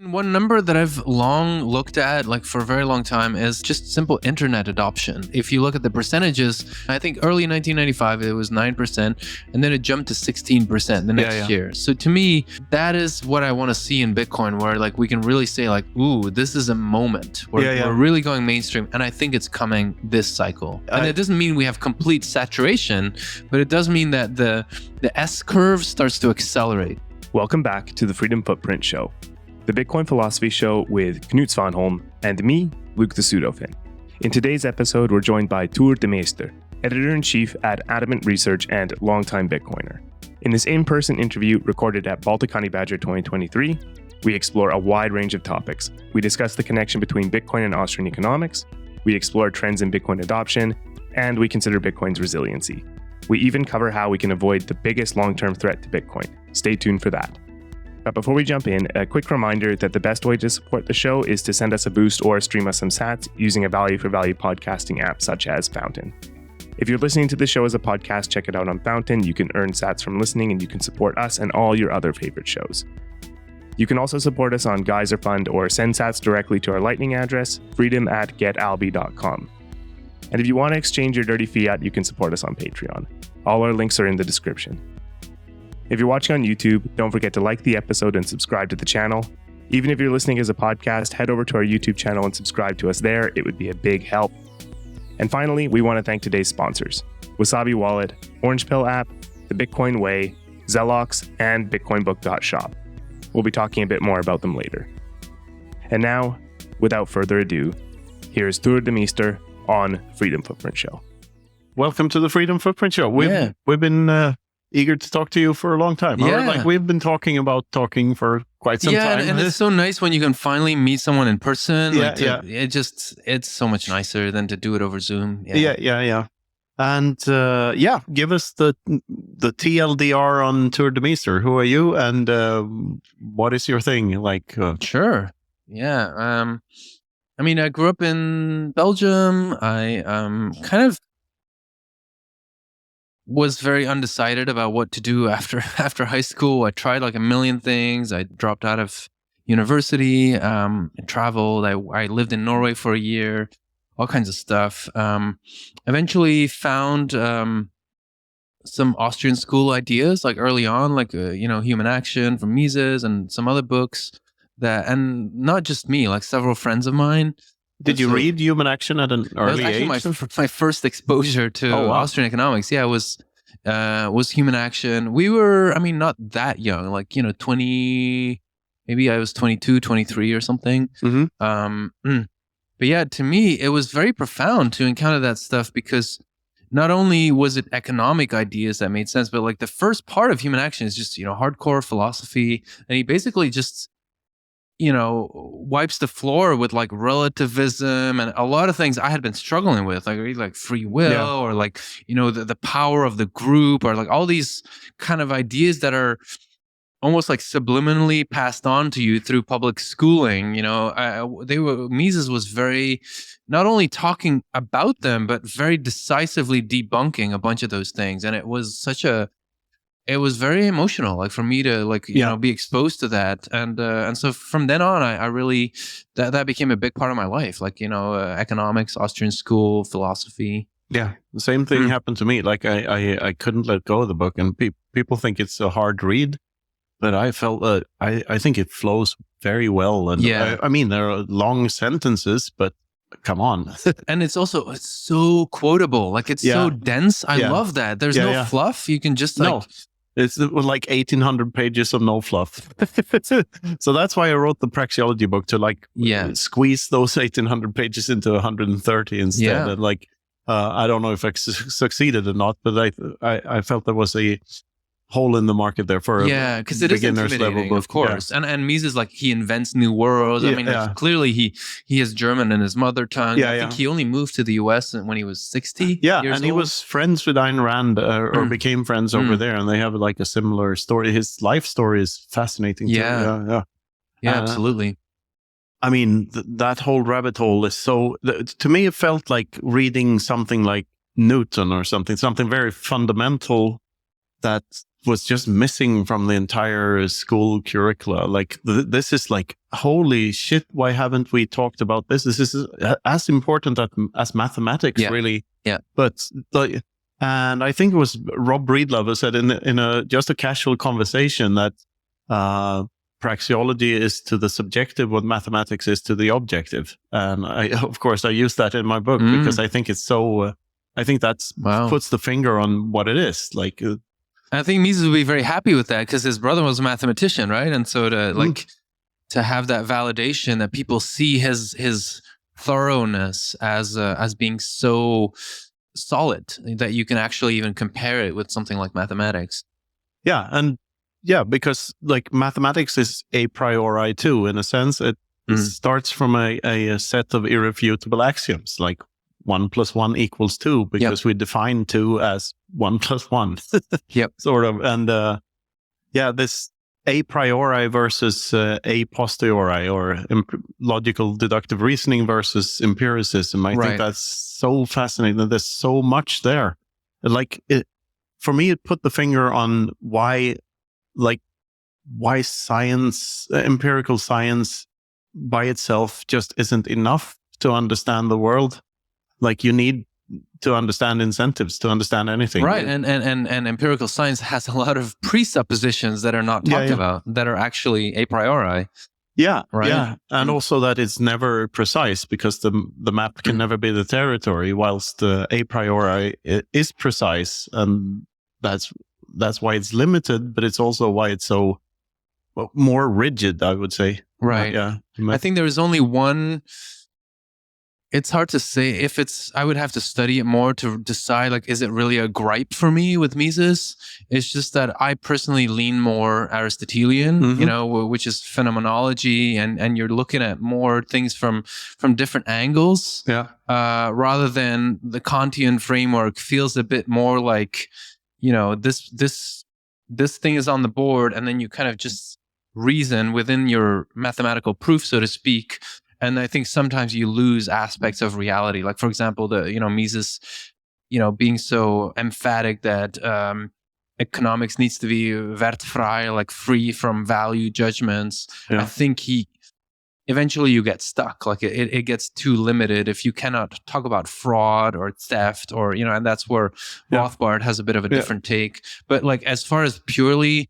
One number that I've long looked at, like for a very long time, is just simple internet adoption. If you look at the percentages, I think early 1995, it was 9%, and then it jumped to 16% the next year. So to me, that is what I want to see in Bitcoin, where like we can really say like, ooh, this is a moment where we're really going mainstream. And I think it's coming this cycle. And it doesn't mean we have complete saturation, but it does mean that the S curve starts to accelerate. Welcome back to the Freedom Footprint Show, the Bitcoin philosophy show with Knut Svanholm and me, BTCPseudoFinn. In today's episode, we're joined by Tuur Demeester, editor-in-chief at Adamant Research and longtime Bitcoiner. In this in-person interview recorded at Baltic Honeybadger 2023, we explore a wide range of topics. We discuss the connection between Bitcoin and Austrian economics, we explore trends in Bitcoin adoption, and we consider Bitcoin's resiliency. We even cover how we can avoid the biggest long-term threat to Bitcoin. Stay tuned for that. But before we jump in, a quick reminder that the best way to support the show is to send us a boost or stream us some sats using a value-for-value podcasting app such as Fountain. If you're listening to the show as a podcast, check it out on Fountain. You can earn sats from listening and you can support us and all your other favorite shows. You can also support us on Geyser Fund or send sats directly to our Lightning address, freedom@getalby.com. And if you want to exchange your dirty fiat, you can support us on Patreon. All our links are in the description. If you're watching on YouTube, don't forget to like the episode and subscribe to the channel. Even if you're listening as a podcast, head over to our YouTube channel and subscribe to us there. It would be a big help. And finally, we want to thank today's sponsors: Wasabi Wallet, Orange Pill app, The Bitcoin Way, Zelox, and BitcoinBook.shop. We'll be talking a bit more about them later. And now, without further ado, here's Tuur Demeester on Freedom Footprint Show. Welcome to the Freedom Footprint Show. We've been eager to talk to you for a long time. Yeah. Like we've been talking for quite some time. And it's so nice when you can finally meet someone in person. It's so much nicer than to do it over Zoom. Yeah. And give us the TLDR on Tuur Demeester. Who are you, and what is your thing? Sure. Yeah. I grew up in Belgium. I kind of was very undecided about what to do after high school. I tried like a million things. I dropped out of university, traveled. I lived in Norway for a year, all kinds of stuff. Eventually found some Austrian school ideas like early on, like Human Action from Mises and some other books and not just me, like several friends of mine. Did you read Human Action at an early age? That was actually my first exposure to Austrian economics. Yeah, it was Human Action. We were, not that young, like, 20, maybe I was 22, 23 or something. Mm-hmm. But yeah, to me, it was very profound to encounter that stuff because not only was it economic ideas that made sense, but like the first part of Human Action is just, hardcore philosophy. And he basically just wipes the floor with like relativism and a lot of things I had been struggling with, like free will or like, the power of the group or like all these kind of ideas that are almost like subliminally passed on to you through public schooling. Mises was very, not only talking about them, but very decisively debunking a bunch of those things. And it was very emotional, like for me to be exposed to that, and so from then on, I really that became a big part of my life, economics, Austrian school, philosophy. Yeah, the same thing happened to me. Like I couldn't let go of the book, and people think it's a hard read, but I felt I think it flows very well, and there are long sentences, but come on. And it's so quotable, like it's so dense. I love that. There's no fluff. You can just No. It's like 1,800 pages of no fluff. So that's why I wrote the praxeology book, to squeeze those 1,800 pages into 130 instead. Yeah. And I don't know if I succeeded or not, but I felt there was a hole in the market there for because it is intimidating, of course. And Mises, like, he invents new worlds. Like, clearly he has German in his mother tongue. I think he only moved to the US when he was 60 years old. He was friends with Ayn Rand or became friends over there, and they have like a similar story. His life story is fascinating too. Yeah, absolutely. That whole rabbit hole is to me it felt like reading something like Newton or something very fundamental that was just missing from the entire school curricula. Like this is like, holy shit, why haven't we talked about this? This is as important as mathematics, really. Yeah. But and I think it was Rob Breedlove who said in a just a casual conversation that praxeology is to the subjective what mathematics is to the objective. And of course I use that in my book because I think it's so I think that's puts the finger on what it is. Like I think Mises would be very happy with that because his brother was a mathematician, right? And so to have that validation that people see his thoroughness as being so solid that you can actually even compare it with something like mathematics. Yeah, and because like mathematics is a priori too, in a sense. It starts from a set of irrefutable axioms, like 1 + 1 = 2, because we define 2 as 1 + 1. Yep. Sort of. And this a priori versus a posteriori, or logical deductive reasoning versus empiricism. I think that's so fascinating. There's so much there. Like for me, it put the finger on why science, empirical science by itself just isn't enough to understand the world. Like you need to understand incentives to understand anything. Right. And empirical science has a lot of presuppositions that are not talked about, that are actually a priori. Yeah. Right. Yeah. And also that it's never precise, because the map can never be the territory, whilst a priori is precise. And that's why it's limited, but it's also why it's so more rigid, I would say. Right. I think there is only one. It's hard to say if I would have to study it more to decide, like, is it really a gripe for me with Mises? It's just that I personally lean more Aristotelian, which is phenomenology, and you're looking at more things from different angles. Rather than the Kantian framework feels a bit more like, this thing is on the board, and then you kind of just reason within your mathematical proof, so to speak. And I think sometimes you lose aspects of reality. Like, for example, Mises, being so emphatic that economics needs to be wertvrij, like free from value judgments. I think eventually you get stuck. Like it gets too limited if you cannot talk about fraud or theft or, and that's where Rothbard has a bit of a different take. But like, as far as purely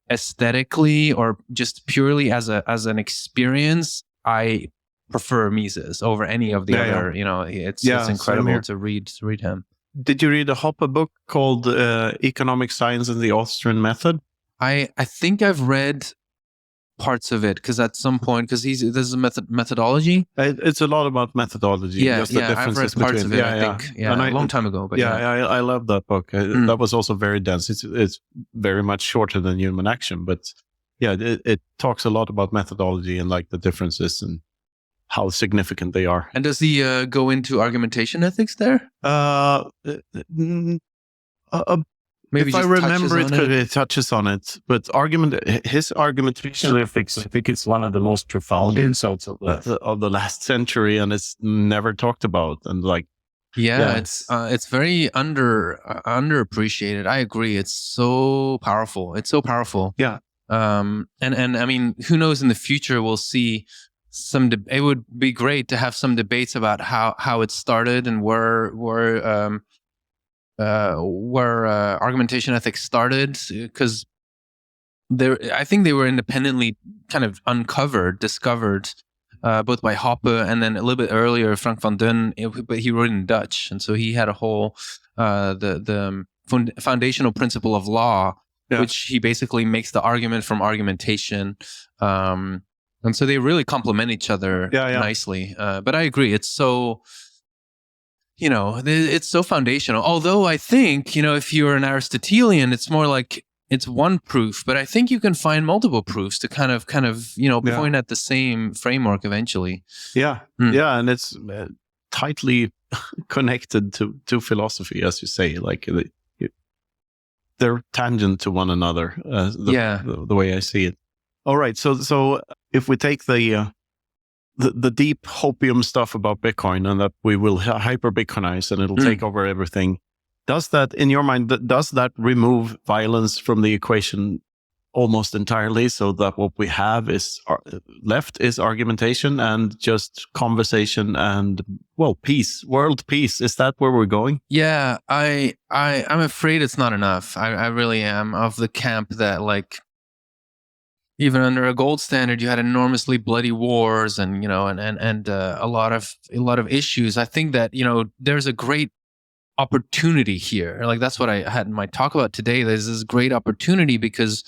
aesthetically or just purely as an experience, I prefer Mises over any of the other. It's incredible to read him. Did you read a Hoppe book called Economic Science and the Austrian Method? I think I've read parts of it, because at some point, because there's a methodology. It's a lot about methodology. I've read parts of it. I think a long time ago. But I love that book. That was also very dense. It's very much shorter than Human Action, but it talks a lot about methodology and like the differences and how significant they are. And does he go into argumentation ethics there? Maybe if I remember it, it touches on it. But his argumentation ethics, I think it's one of the most profound insights of the last century, and it's never talked about. And like, it's very underappreciated. I agree. It's so powerful. Yeah. And I mean, who knows? In the future, we'll see. It would be great to have some debates about how it started and where argumentation ethics started, because I think they were independently kind of discovered, both by Hoppe and then a little bit earlier Frank van Dun, but he wrote in Dutch, and so he had a whole the foundational principle of law, which he basically makes the argument from argumentation. And so they really complement each other nicely. But I agree, it's so, it's so foundational. Although I think, if you're an Aristotelian, it's more like it's one proof, but I think you can find multiple proofs to kind of point at the same framework eventually. And it's tightly connected to philosophy, as you say. Like they're tangent to one another. The way I see it. All right, so if we take the deep hopium stuff about Bitcoin, and that we will hyper-Bitcoinize and it'll take over everything, Does that, in your mind, does that remove violence from the equation almost entirely, so that what we have is left is argumentation and just conversation and, well, peace, world peace? Is that where we're going? Yeah, I'm afraid it's not enough. I really am of the camp that, like, even under a gold standard, you had enormously bloody wars and, you know, and a lot of issues. I think that, you know, there's a great opportunity here. Like, that's what I had in my talk about today. There's this great opportunity because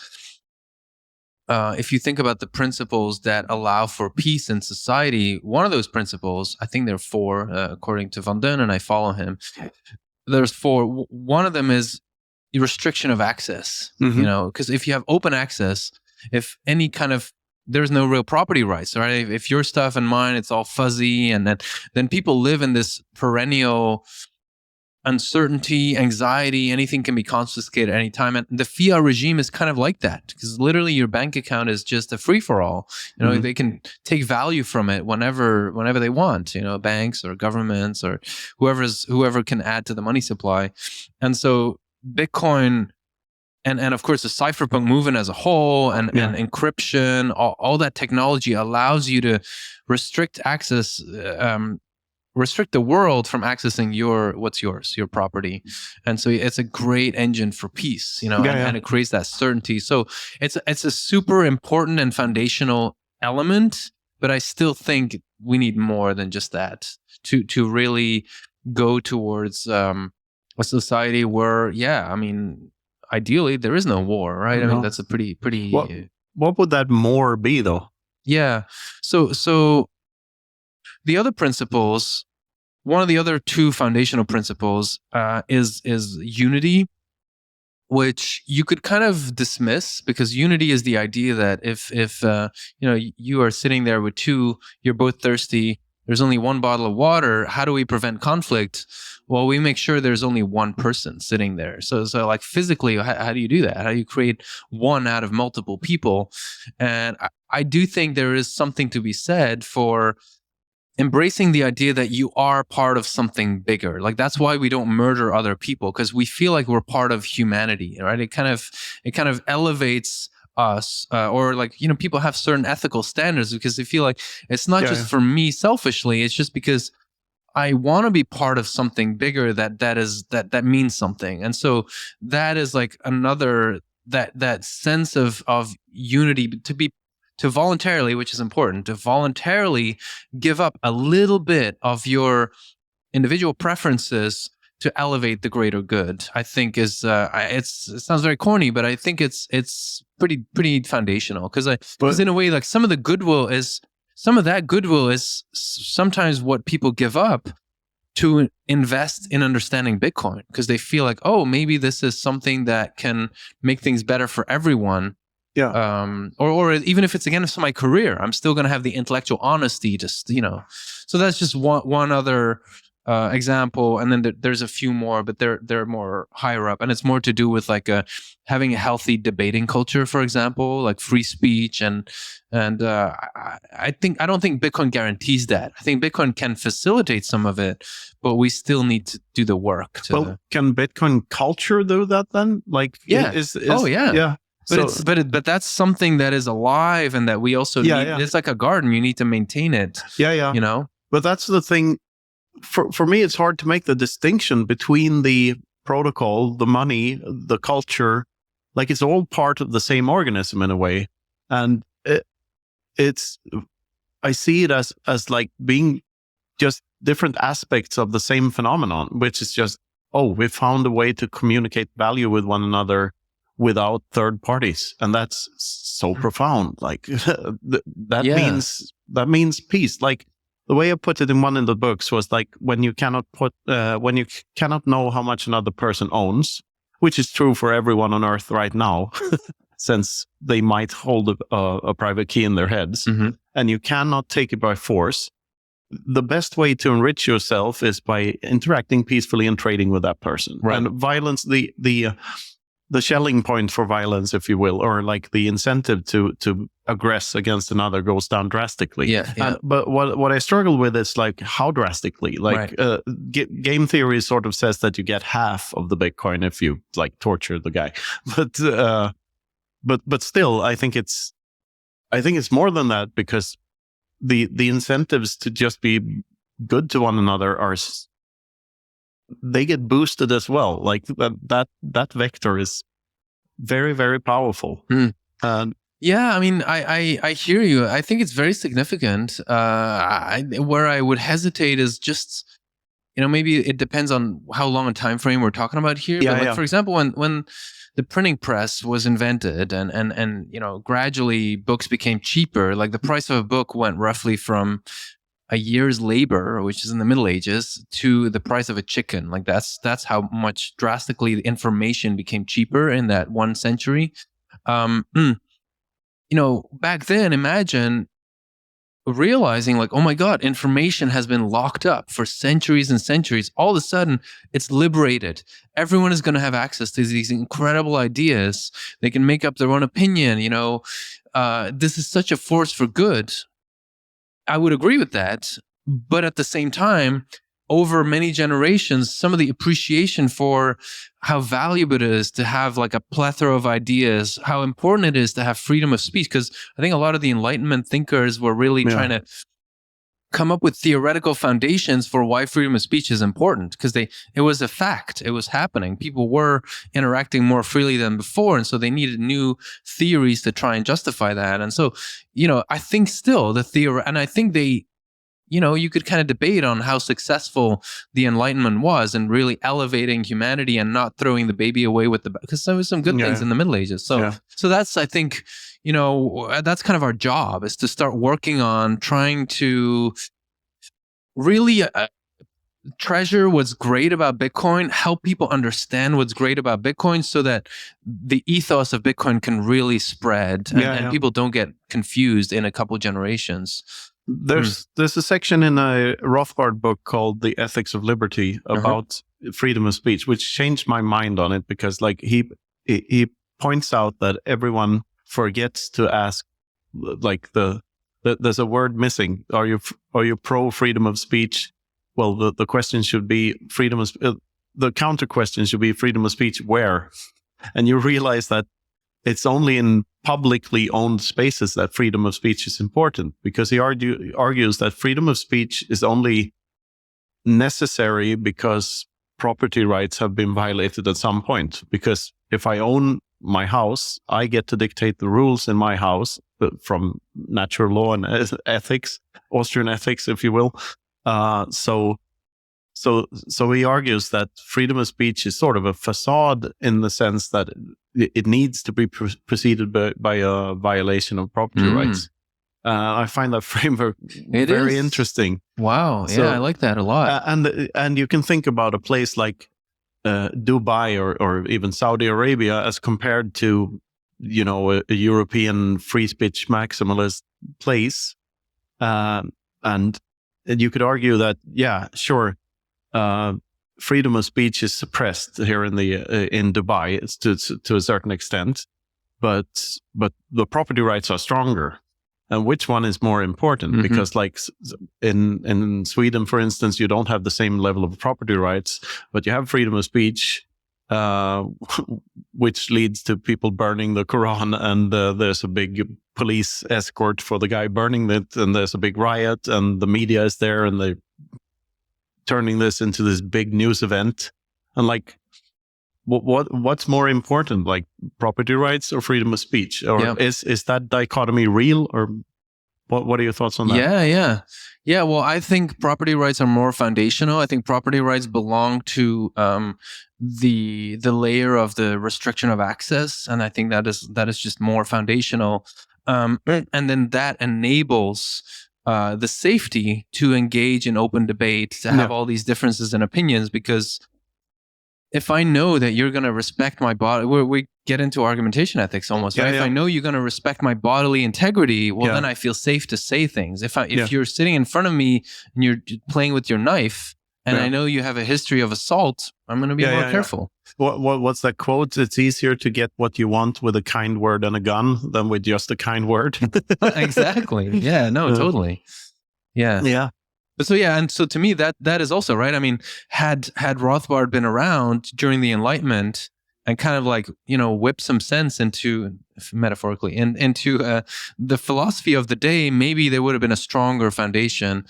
if you think about the principles that allow for peace in society, one of those principles, I think there are four, according to Van Dön, and I follow him. There's four. One of them is the restriction of access. You know, because if you have open access, if any kind of, there's no real property rights, right? If your stuff and mine, it's all fuzzy, and then people live in this perennial uncertainty, anxiety, anything can be confiscated at any time. And the fiat regime is kind of like that, because literally your bank account is just a free-for-all. You know, they can take value from it whenever they want, you know, banks or governments or whoever can add to the money supply. And so Bitcoin and of course the cypherpunk movement as a whole and encryption, all that technology allows you to restrict access, restrict the world from accessing what's yours, your property. And so it's a great engine for peace, you know, and it creates that certainty. So it's a super important and foundational element, but I still think we need more than just that to really go towards a society where, I mean, ideally there is no war, right? I mean, that's a pretty what would that more be, though? Yeah. So the other principles, one of the other two foundational principles is unity, which you could kind of dismiss, because unity is the idea that if you know, you are sitting there with two, you're both thirsty, there's only one bottle of water, how do we prevent conflict? Well, we make sure there's only one person sitting there. So like physically, how do you do that? How do you create one out of multiple people? And I do think there is something to be said for embracing the idea that you are part of something bigger. Like, that's why we don't murder other people, because we feel like we're part of humanity, right? It kind of elevates us, or, like, you know, people have certain ethical standards because they feel like it's not just for me selfishly, it's just because I want to be part of something bigger that means something. And so that is like another, that sense of unity, to voluntarily, which is important, to voluntarily give up a little bit of your individual preferences to elevate the greater good, I think is, it sounds very corny, but I think it's pretty foundational. Because in a way, like, some of that goodwill is sometimes what people give up to invest in understanding Bitcoin, because they feel like, oh, maybe this is something that can make things better for everyone. Or even if it's against my career, I'm still going to have the intellectual honesty to, you know. So that's just one other example, and then there's a few more, but they're more higher up, and it's more to do with like having a healthy debating culture, for example, like free speech, and I don't think Bitcoin guarantees that. I think Bitcoin can facilitate some of it, but we still need to do the work. Can Bitcoin culture do that then? Like, But that's something that is alive and that we also need. It's like a garden. You need to maintain it. You know? But that's the thing. For me, it's hard to make the distinction between the protocol, the money, the culture. Like, it's all part of the same organism in a way. And I see it as like being just different aspects of the same phenomenon, which is just, we found a way to communicate value with one another without third parties. And that's so profound. Like, that means peace. Like, the way I put it in one of the books was like, when you cannot know how much another person owns, which is true for everyone on earth right now, since they might hold a private key in their heads, and you cannot take it by force. The best way to enrich yourself is by interacting peacefully and trading with that person. Right. And violence, the the shelling point for violence, if you will, or like the incentive to aggress against another goes down drastically. But what I struggle with is like how drastically. Like game theory sort of says that you get half of the Bitcoin if you like torture the guy, but still, I think it's more than that, because the incentives to just be good to one another they get boosted as well. Like that vector is very, very powerful. Yeah, I mean, I hear you. I think it's very significant. Where I would hesitate is just, maybe it depends on how long a time frame we're talking about here. Yeah, but like, for example, when the printing press was invented and gradually books became cheaper, like the price of a book went roughly from a year's labor, which is in the Middle Ages, to the price of a chicken. Like that's how much drastically the information became cheaper in that 1 century. Back then, imagine realizing like, oh my God, information has been locked up for centuries and centuries. All of a sudden, it's liberated. Everyone is going to have access to these incredible ideas. They can make up their own opinion. This is such a force for good. I would agree with that. But at the same time, over many generations, some of the appreciation for how valuable it is to have like a plethora of ideas, how important it is to have freedom of speech. Because I think a lot of the Enlightenment thinkers were really trying to come up with theoretical foundations for why freedom of speech is important, because it was a fact. It was happening. People were interacting more freely than before. And so they needed new theories to try and justify that. And so, I think still the theory, and I think you could kind of debate on how successful the Enlightenment was in really elevating humanity and not throwing the baby away with because there was some good things in the Middle Ages. So that's, I think, that's kind of our job, is to start working on trying to really treasure what's great about Bitcoin, help people understand what's great about Bitcoin so that the ethos of Bitcoin can really spread and people don't get confused in a couple generations. There's a section in a Rothbard book called The Ethics of Liberty about freedom of speech, which changed my mind on it, because like he points out that everyone forgets to ask, like there's a word missing. Are you pro freedom of speech? Well, the question should be freedom of the counter question should be freedom of speech where? And you realize that it's only in publicly owned spaces that freedom of speech is important, because he argues that freedom of speech is only necessary because property rights have been violated at some point. Because if I own my house, I get to dictate the rules in my house from natural law and ethics, Austrian ethics, if you will. So he argues that freedom of speech is sort of a facade, in the sense that it needs to be preceded by a violation of property rights. I find that framework very interesting. Wow, yeah, I like that a lot. And you can think about a place like Dubai or even Saudi Arabia as compared to a European free speech maximalist place, and you could argue that freedom of speech is suppressed here in Dubai. It's to a certain extent, but the property rights are stronger. And which one is more important? Because like in Sweden, for instance, you don't have the same level of property rights, but you have freedom of speech, which leads to people burning the Quran, and there's a big police escort for the guy burning it, and there's a big riot, and the media is there, and they're turning this into this big news event. And like, what's more important, like property rights or freedom of speech? Or is that dichotomy real? Or what are your thoughts on that? Yeah. Well, I think property rights are more foundational. I think property rights belong to the layer of the restriction of access, and I think that is just more foundational. And then that enables the safety to engage in open debate, to have all these differences in opinions, because if I know that you're going to respect my body, we get into argumentation ethics almost, right? If I know you're going to respect my bodily integrity, well, then I feel safe to say things. If you're sitting in front of me and you're playing with your knife and I know you have a history of assault, I'm going to be more careful. What's that quote? It's easier to get what you want with a kind word and a gun than with just a kind word. Exactly. Yeah, no, totally. Yeah. Yeah. But and so to me, that is also right. I mean, had Rothbard been around during the Enlightenment and kind of like, whip some sense into, metaphorically, into the philosophy of the day, maybe there would have been a stronger foundation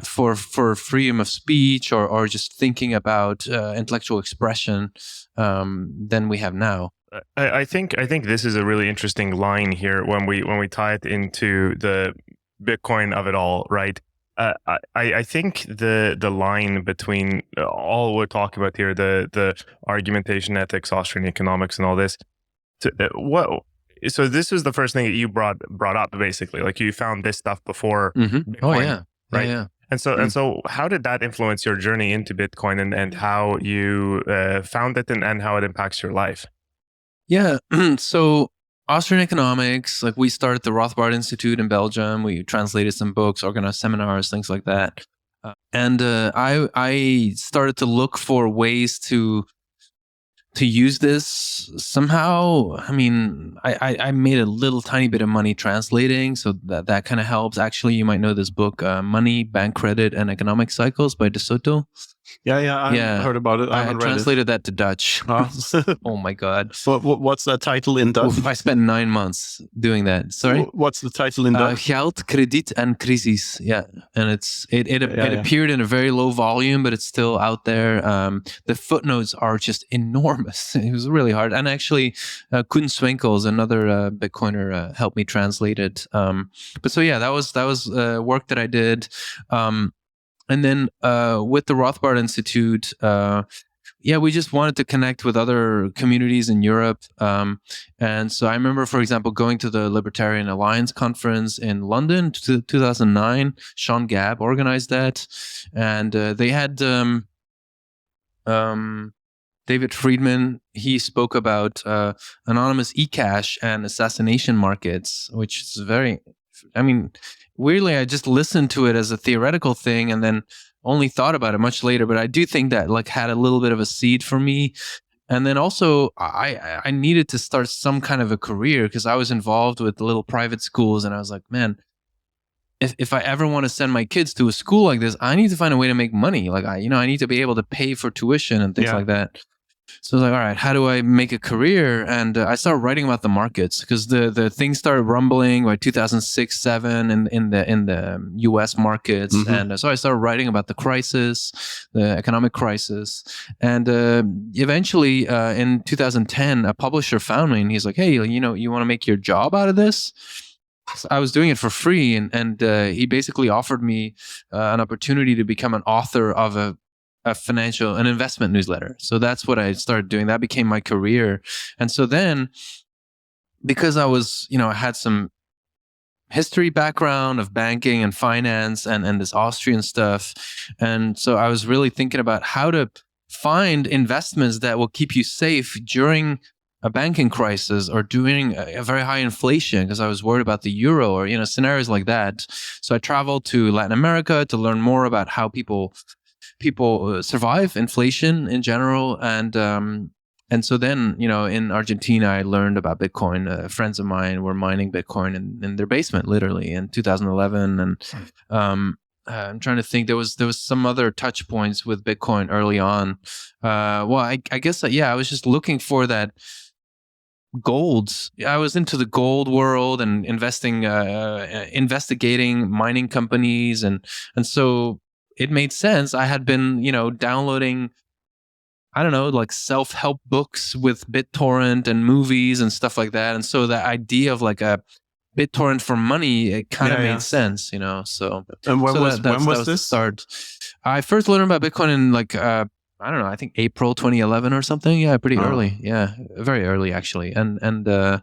for freedom of speech or just thinking about intellectual expression than we have now. I think this is a really interesting line here when we tie it into the Bitcoin of it all, right? I think the line between all we're talking about here, the argumentation ethics, Austrian economics, and all this. So this was the first thing that you brought up, basically. Like you found this stuff before Bitcoin, oh yeah, right? Yeah. And so how did that influence your journey into Bitcoin and how you found it and how it impacts your life? Yeah. So Austrian Economics, like we started the Rothbard Institute in Belgium. We translated some books, organized seminars, things like that. And I started to look for ways to use this somehow. I mean, I made a little tiny bit of money translating, so that kind of helps. Actually, you might know this book, Money, Bank Credit, and Economic Cycles by De Soto. I heard about it. I translated that to Dutch. Oh my God. What's the title in Dutch? Oof, I spent 9 months doing that. Sorry? What's the title in Dutch? Geld, krediet en crisis. Yeah. And it appeared in a very low volume, but it's still out there. The footnotes are just enormous. It was really hard. And actually, Knut Svanholm is another Bitcoiner, helped me translate it. But so that was work that I did. And then with the Rothbard Institute, we just wanted to connect with other communities in Europe. And so I remember, for example, going to the Libertarian Alliance conference in London, 2009. Sean Gabb organized that. And they had David Friedman. He spoke about anonymous eCash and assassination markets, which is weirdly, I just listened to it as a theoretical thing and then only thought about it much later. But I do think that had a little bit of a seed for me. And then also I needed to start some kind of a career because I was involved with little private schools. And I was like, man, if I ever want to send my kids to a school like this, I need to find a way to make money. Like I need to be able to pay for tuition and things like that. So I was like, all right, how do I make a career? And I started writing about the markets because the things started rumbling by 2006, 2007 in the U.S. markets. Mm-hmm. And so I started writing about the crisis, the economic crisis. And eventually in 2010, a publisher found me and he's like, hey, you want to make your job out of this? So I was doing it for free. And he basically offered me an opportunity to become an author of an investment newsletter. So that's what I started doing. That became my career. And so then, because I was, I had some history background of banking and finance and this Austrian stuff. And so I was really thinking about how to find investments that will keep you safe during a banking crisis or during a very high inflation, because I was worried about the euro or, scenarios like that. So I traveled to Latin America to learn more about how people survive inflation in general. And so then, in Argentina, I learned about Bitcoin. Friends of mine were mining Bitcoin in their basement, literally, in 2011. And I'm trying to think. There was some other touch points with Bitcoin early on. I guess, I was just looking for that gold. I was into the gold world and investigating mining companies. And so it made sense. I had been, downloading, self-help books with BitTorrent and movies and stuff like that. And so the idea of a BitTorrent for money, it kind of made sense, so. And when was this? Start. I first learned about Bitcoin in I think April 2011 or something. Yeah, pretty early. Yeah, very early actually. And I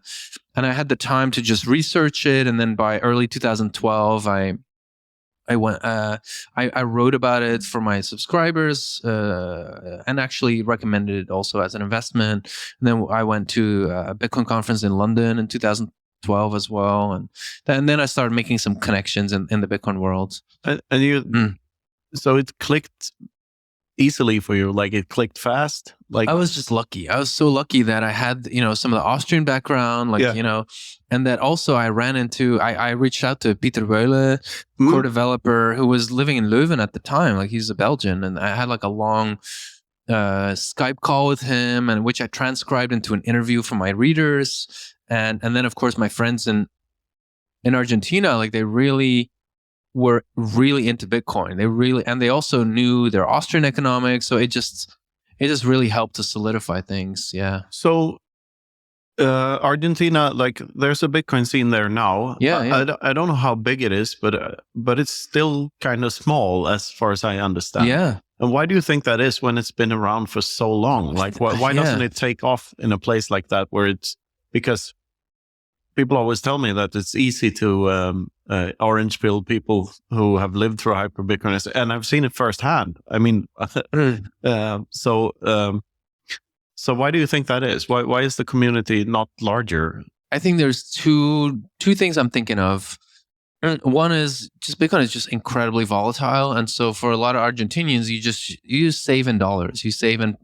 had the time to just research it. And then by early 2012, I went. I wrote about it for my subscribers, and actually recommended it also as an investment. And then I went to a Bitcoin conference in London in 2012 as well, and then I started making some connections in the Bitcoin world. And you, so it clicked easily for you? Like it clicked fast? Like I was just lucky. I was so lucky that I had, some of the Austrian background, and that also I reached out to Peter Weule, core developer, who was living in Leuven at the time. Like he's a Belgian, and I had like a long Skype call with him, and which I transcribed into an interview for my readers, and then of course my friends in Argentina, like they really were really into Bitcoin. They also knew their Austrian economics, so it just really helped to solidify things. Yeah. So Argentina, like there's a Bitcoin scene there now. Yeah. I don't know how big it is, but it's still kind of small as far as I understand. Yeah. And why do you think that is when it's been around for so long? Like why doesn't it take off in a place like that where because people always tell me that it's easy to orange pill people who have lived through Hyperbitcoinization, and I've seen it firsthand. I mean, so why do you think that is? Why is the community not larger? I think there's two things I'm thinking of. One is just Bitcoin is just incredibly volatile, and so for a lot of Argentinians, you just save in dollars. You save in.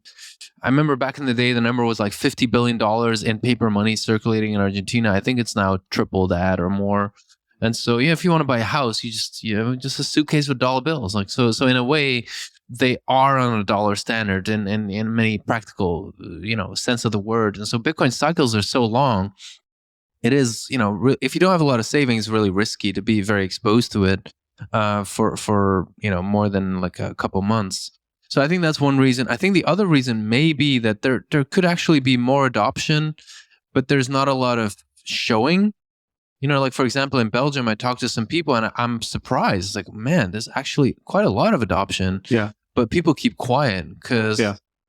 I remember back in the day, the number was like $50 billion in paper money circulating in Argentina. I think it's now triple that or more. And so, if you want to buy a house, you just a suitcase with dollar bills. Like so in a way, they are on a dollar standard in many practical, sense of the word. And so Bitcoin cycles are so long. It is, if you don't have a lot of savings, really risky to be very exposed to it for more than like a couple months. So I think that's one reason. I think the other reason may be that there could actually be more adoption, but there's not a lot of showing. Like for example, in Belgium, I talked to some people and I'm surprised. Like, man, there's actually quite a lot of adoption. Yeah. But people keep quiet because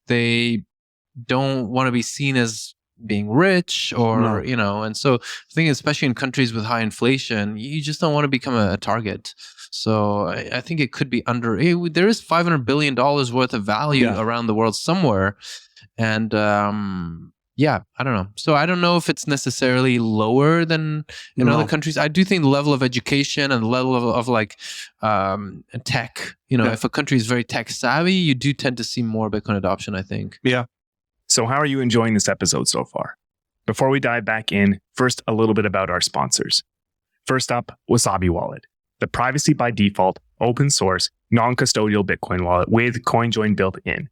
they don't want to be seen as being rich or, and so I think especially in countries with high inflation, you just don't want to become a target. So I think it could be there is $500 billion worth of value around the world somewhere. And I don't know. So I don't know if it's necessarily lower than in other countries. I do think the level of education and the level of like tech, if a country is very tech savvy, you do tend to see more Bitcoin adoption, I think. Yeah. So how are you enjoying this episode so far? Before we dive back in, first a little bit about our sponsors. First up, Wasabi Wallet, the privacy by default, open source, non-custodial Bitcoin wallet with CoinJoin built in.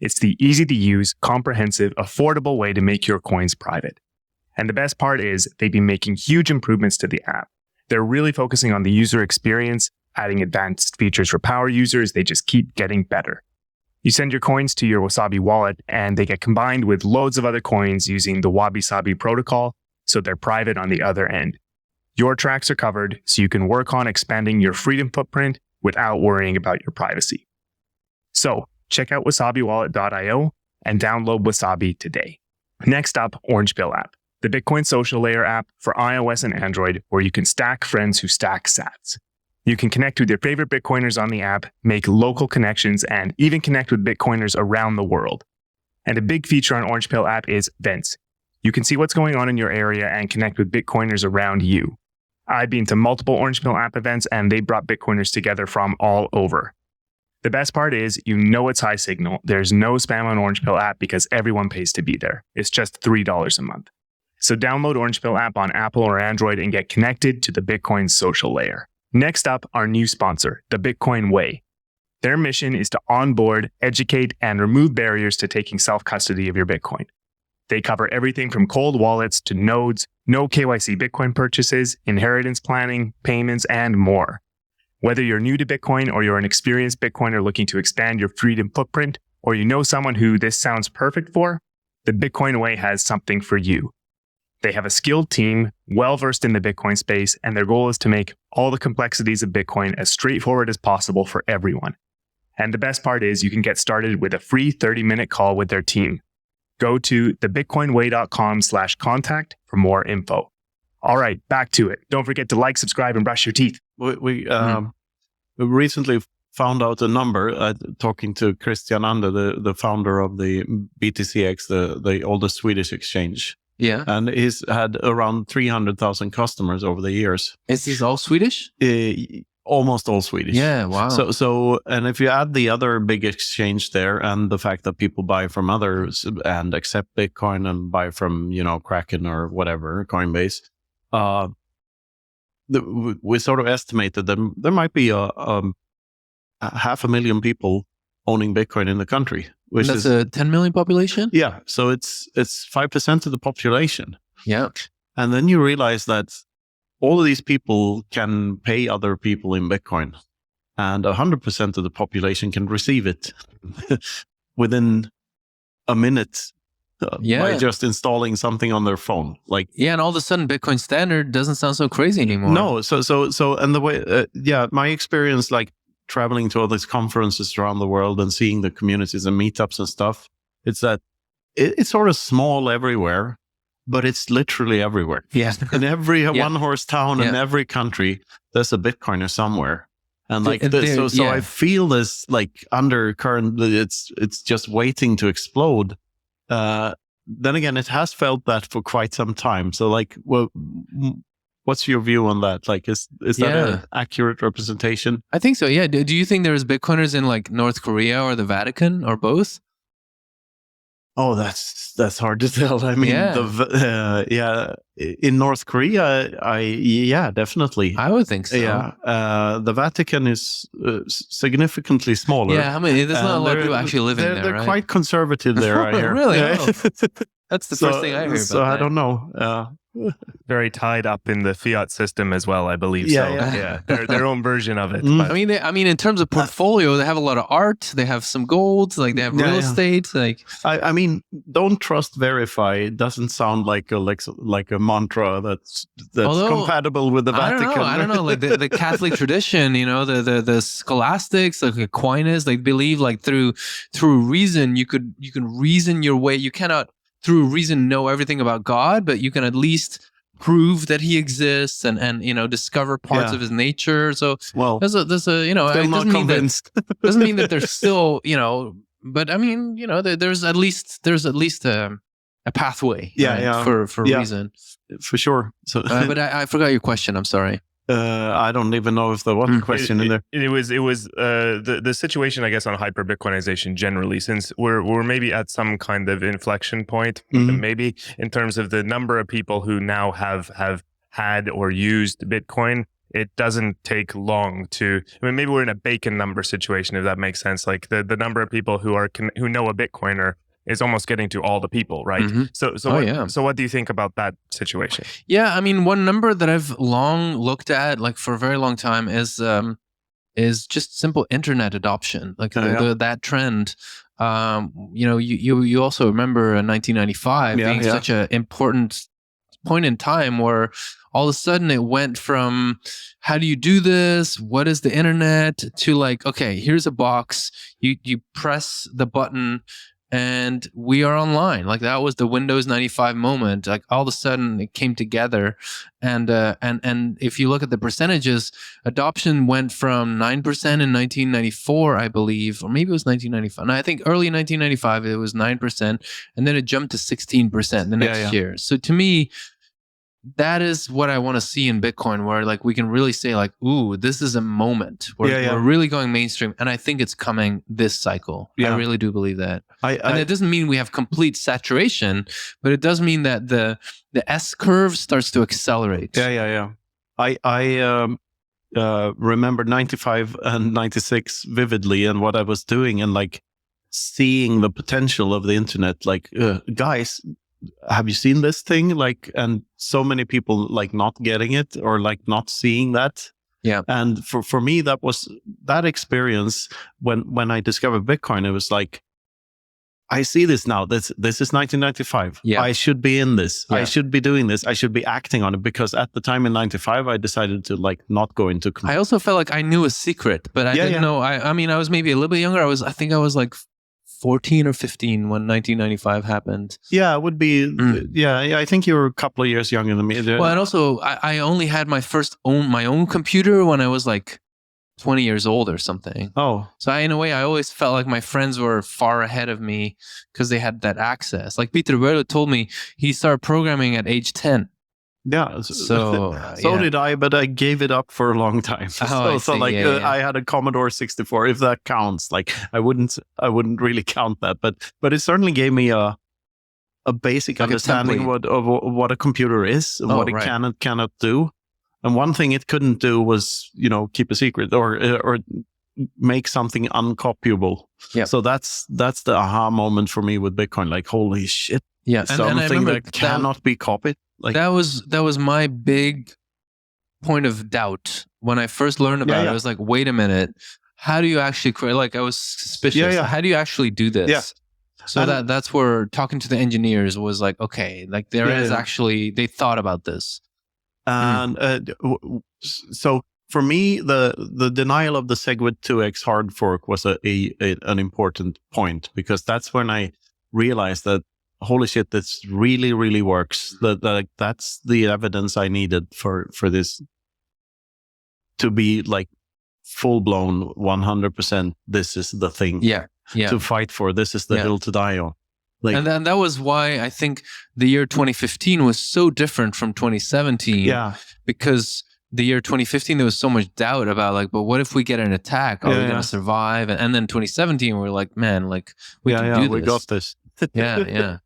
It's the easy to use, comprehensive, affordable way to make your coins private. And the best part is they've been making huge improvements to the app. They're really focusing on the user experience, adding advanced features for power users. They just keep getting better. You send your coins to your Wasabi wallet and they get combined with loads of other coins using the Wabi-Sabi protocol, so they're private on the other end. Your tracks are covered, so you can work on expanding your freedom footprint without worrying about your privacy. So, check out wasabiwallet.io and download Wasabi today. Next up, Orange Pill app, the Bitcoin social layer app for iOS and Android where you can stack friends who stack sats. You can connect with your favorite Bitcoiners on the app, make local connections, and even connect with Bitcoiners around the world. And a big feature on Orange Pill app is events. You can see what's going on in your area and connect with Bitcoiners around you. I've been to multiple Orange Pill app events and they brought Bitcoiners together from all over. The best part is, it's high signal. There's no spam on Orange Pill app because everyone pays to be there. It's just $3 a month. So download Orange Pill app on Apple or Android and get connected to the Bitcoin social layer. Next up, our new sponsor, the Bitcoin Way. Their mission is to onboard, educate, and remove barriers to taking self-custody of your Bitcoin. They cover everything from cold wallets to nodes, no KYC Bitcoin purchases, inheritance planning, payments, and more. Whether you're new to Bitcoin or you're an experienced Bitcoiner looking to expand your freedom footprint, or you know someone who this sounds perfect for, the Bitcoin Way has something for you. They have a skilled team, well-versed in the Bitcoin space, and their goal is to make all the complexities of Bitcoin as straightforward as possible for everyone. And the best part is you can get started with a free 30-minute call with their team. Go to thebitcoinway.com/contact for more info. All right, back to it. Don't forget to like, subscribe, and brush your teeth. We recently found out a number talking to Christian Ander, the founder of the BTCX, the oldest Swedish exchange. Yeah. And he's had around 300,000 customers over the years. Is this all Swedish? almost all Swedish. Yeah, wow. So, and if you add the other big exchange there and the fact that people buy from others and accept Bitcoin and buy from, Kraken or whatever, Coinbase, we sort of estimated that there might be a 500,000 people owning Bitcoin in the country. Which that's is a 10 million population? Yeah. So it's 5% of the population. Yeah. And then you realize that all of these people can pay other people in Bitcoin, and 100% of the population can receive it within a minute by just installing something on their phone. And all of a sudden Bitcoin Standard doesn't sound so crazy anymore. No. So, and the way, my experience, traveling to all these conferences around the world and seeing the communities and meetups and stuff, it's that it's sort of small everywhere, but it's literally everywhere. Yeah. In every one-horse town in every country, there's a Bitcoiner somewhere. And so I feel this undercurrent, it's just waiting to explode. Then again, it has felt that for quite some time. So what's your view on that? Is that an accurate representation? I think so. Yeah. Do you think there's Bitcoiners in North Korea or the Vatican or both? Oh, that's hard to tell. I mean, in North Korea, definitely. I would think so. Yeah, the Vatican is significantly smaller. Yeah, there's not a lot of people actually living there. They're right? quite conservative there. I hear. Really? Oh. That's the first thing I hear about. So I don't know. Very tied up in the fiat system as well, I believe. Yeah. Their own version of it. Mm. But. I mean, in terms of portfolio, they have a lot of art. They have some gold. They have real estate. I mean, don't trust, verify. It doesn't sound like a mantra that's compatible with the Vatican. I don't know. The Catholic tradition, the scholastics, Aquinas, they believe through reason you can reason your way. You cannot through reason know everything about God, but you can at least prove that he exists and discover parts of his nature. So there's a it doesn't mean that there's still but I mean there's at least a pathway for reason for sure. So but I forgot your question. I'm sorry. I don't even know if there was a question in there. It was the situation, I guess, on hyperbitcoinization generally, since we're maybe at some kind of inflection point, maybe in terms of the number of people who now have had or used Bitcoin. It doesn't take long maybe we're in a bacon number situation, if that makes sense. The number of people who know a Bitcoiner is almost getting to all the people, right? Mm-hmm. So what do you think about that situation? Yeah, I mean, one number that I've long looked at, for a very long time, is just simple internet adoption, that trend. You also remember 1995 being such an important point in time where all of a sudden it went from how do you do this? What is the internet? To okay, here's a box. You press the button. And we are online. That was the Windows 95 moment. All of a sudden it came together, and if you look at the percentages, adoption went from 9% in 1994, I believe, or maybe it was 1995. No, I think early 1995 it was 9%, and then it jumped to 16% the next year. So to me, that is what I want to see in Bitcoin, where we can really say ooh, this is a moment where we're really going mainstream, and I think it's coming this cycle. I really do believe that. And it doesn't mean we have complete saturation, but it does mean that the S curve starts to accelerate. I remember 95 and 96 vividly, and what I was doing, and seeing the potential of the internet. Guys, have you seen this thing? And so many people not getting it or not seeing that. Yeah. And for me, that was that experience when I discovered Bitcoin. It was I see this now. This is 1995. Yeah. I should be in this. Yeah. I should be doing this. I should be acting on it, because at the time in 95, I decided to not go into. I also felt I knew a secret, but I didn't know. I mean, I was maybe a little bit younger. I think I was 14 or 15 when 1995 happened. Yeah, it would be. Yeah, I think you were a couple of years younger than me. Well, and also I only had my own computer when I was 20 years old or something. Oh. So in a way, I always felt like my friends were far ahead of me because they had that access. Peter Werle told me he started programming at age 10. Yeah. So did I, but I gave it up for a long time. I had a Commodore 64, if that counts. Like I wouldn't really count that, but it certainly gave me a basic understanding of what a computer is, and what it can and cannot do. And one thing it couldn't do was, keep a secret or make something uncopyable. Yeah. So that's the aha moment for me with Bitcoin. Like, holy shit. Yeah. Something that cannot be copied. Like that was my big point of doubt when I first learned about it. I was like, wait a minute, how do you actually create? Like, I was suspicious. How do you actually do this? Yeah. So that's where talking to the engineers was like, okay, like there is actually, they thought about this. And so for me, the denial of the SegWit 2x hard fork was an important point, because that's when I realized that, holy shit, this really, really works. That's the evidence I needed for this to be like full blown 100%. This is the thing to fight for. This is the hill to die on. Like, and then that was why I think the year 2015 was so different from 2017. Yeah. Because the year 2015, there was so much doubt about like, but what if we get an attack? Are we going to survive? And then 2017, we're like, man, like we can do this. We got this. Yeah.